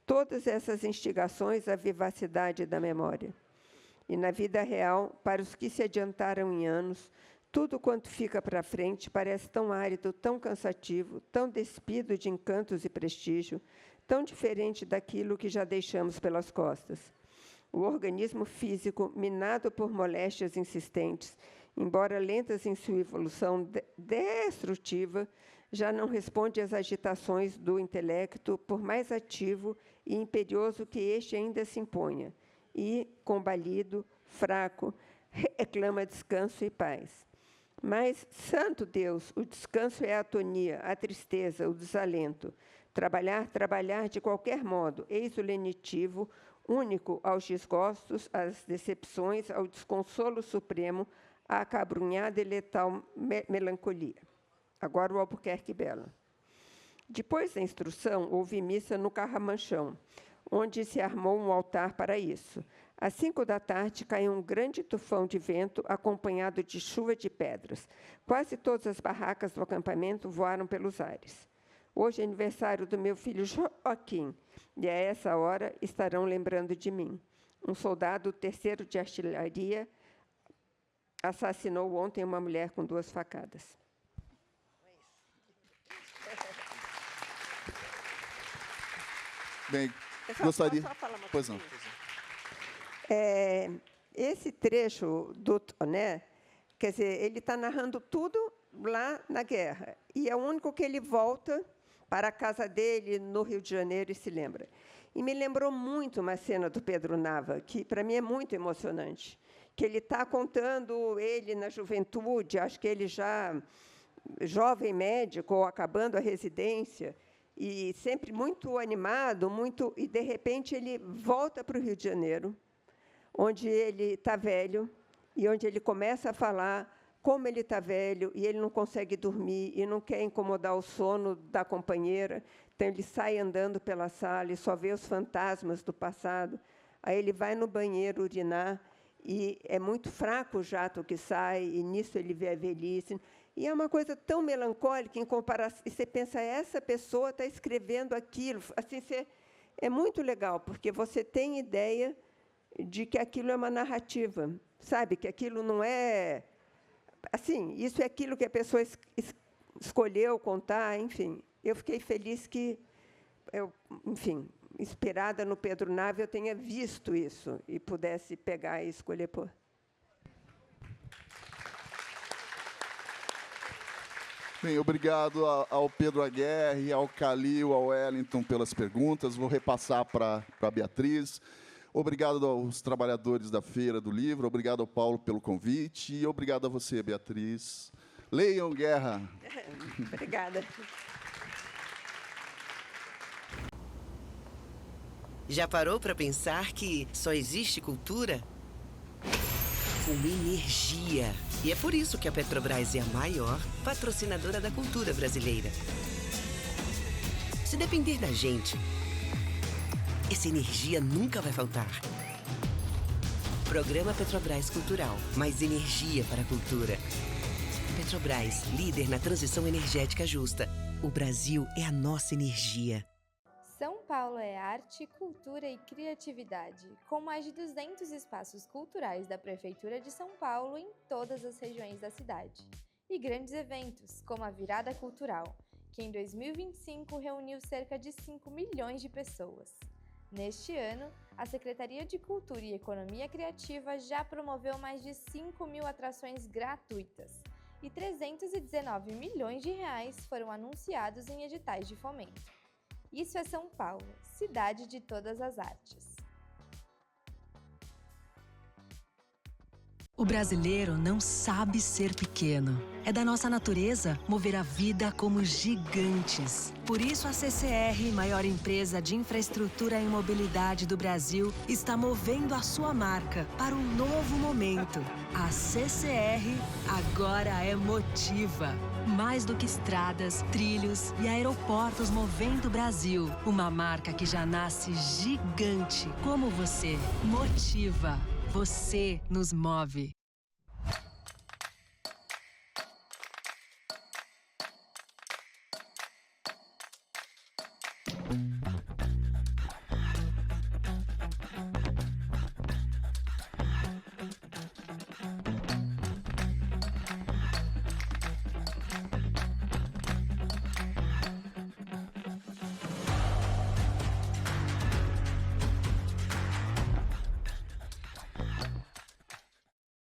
Todas essas instigações à vivacidade da memória. E na vida real, para os que se adiantaram em anos, tudo quanto fica para frente parece tão árido, tão cansativo, tão despido de encantos e prestígio, tão diferente daquilo que já deixamos pelas costas. O organismo físico, minado por moléstias insistentes, embora lentas em sua evolução destrutiva, já não responde às agitações do intelecto, por mais ativo e imperioso que este ainda se imponha, e, combalido, fraco, reclama descanso e paz. Mas, santo Deus, o descanso é a atonia, a tristeza, o desalento. Trabalhar de qualquer modo, eis o lenitivo, único aos desgostos, às decepções, ao desconsolo supremo, à acabrunhada e letal melancolia. Agora o Albuquerque Belo. Depois da instrução, houve missa no Carramanchão, onde se armou um altar para isso. Às 5 da tarde, caiu um grande tufão de vento, acompanhado de chuva de pedras. Quase todas as barracas do acampamento voaram pelos ares. Hoje é aniversário do meu filho Joaquim, e a essa hora estarão lembrando de mim. Um soldado, 3º de artilharia, assassinou ontem uma mulher com 2 facadas. Bem, gostaria... Só falar uma Pois não. Esse trecho do Toné, quer dizer, ele está narrando tudo lá na guerra, e é o único que ele volta para a casa dele, no Rio de Janeiro, e se lembra. E me lembrou muito uma cena do Pedro Nava, que, para mim, é muito emocionante, que ele está contando ele na juventude, acho que ele já jovem médico, ou acabando a residência, e sempre muito animado, e, de repente, ele volta para o Rio de Janeiro, onde ele está velho, e onde ele começa a falar como ele está velho, e ele não consegue dormir, e não quer incomodar o sono da companheira, então ele sai andando pela sala e só vê os fantasmas do passado. Aí ele vai no banheiro urinar, e é muito fraco o jato que sai, e nisso ele vê a velhice. E é uma coisa tão melancólica, em comparação, e você pensa, essa pessoa está escrevendo aquilo. Assim, é muito legal, porque você tem ideia de que aquilo é uma narrativa, sabe? Que aquilo não é... Assim, isso é aquilo que a pessoa escolheu contar, enfim. Eu fiquei feliz que, enfim, inspirada no Pedro Nava, eu tenha visto isso e pudesse pegar e escolher por... Bem, obrigado ao Pedro Aguerre, ao Calil, ao Wellington pelas perguntas. Vou repassar para a Beatriz. Obrigado aos trabalhadores da Feira do Livro, obrigado ao Paulo pelo convite e obrigado a você, Beatriz. Leiam Guerra. Obrigada. Já parou para pensar que só existe cultura com energia? E é por isso que a Petrobras é a maior patrocinadora da cultura brasileira. Se depender da gente, essa energia nunca vai faltar. Programa Petrobras Cultural. Mais energia para a cultura. Petrobras, líder na transição energética justa. O Brasil é a nossa energia. São Paulo é arte, cultura e criatividade, com mais de 200 espaços culturais da Prefeitura de São Paulo em todas as regiões da cidade. E grandes eventos, como a Virada Cultural, que em 2025 reuniu cerca de 5 milhões de pessoas. Neste ano, a Secretaria de Cultura e Economia Criativa já promoveu mais de 5 mil atrações gratuitas e 319 milhões de reais foram anunciados em editais de fomento. Isso é São Paulo, cidade de todas as artes. O brasileiro não sabe ser pequeno. É da nossa natureza mover a vida como gigantes. Por isso a CCR, maior empresa de infraestrutura e mobilidade do Brasil, está movendo a sua marca para um novo momento. A CCR agora é Motiva. Mais do que estradas, trilhos e aeroportos movendo o Brasil. Uma marca que já nasce gigante, como você. Motiva. Você nos move.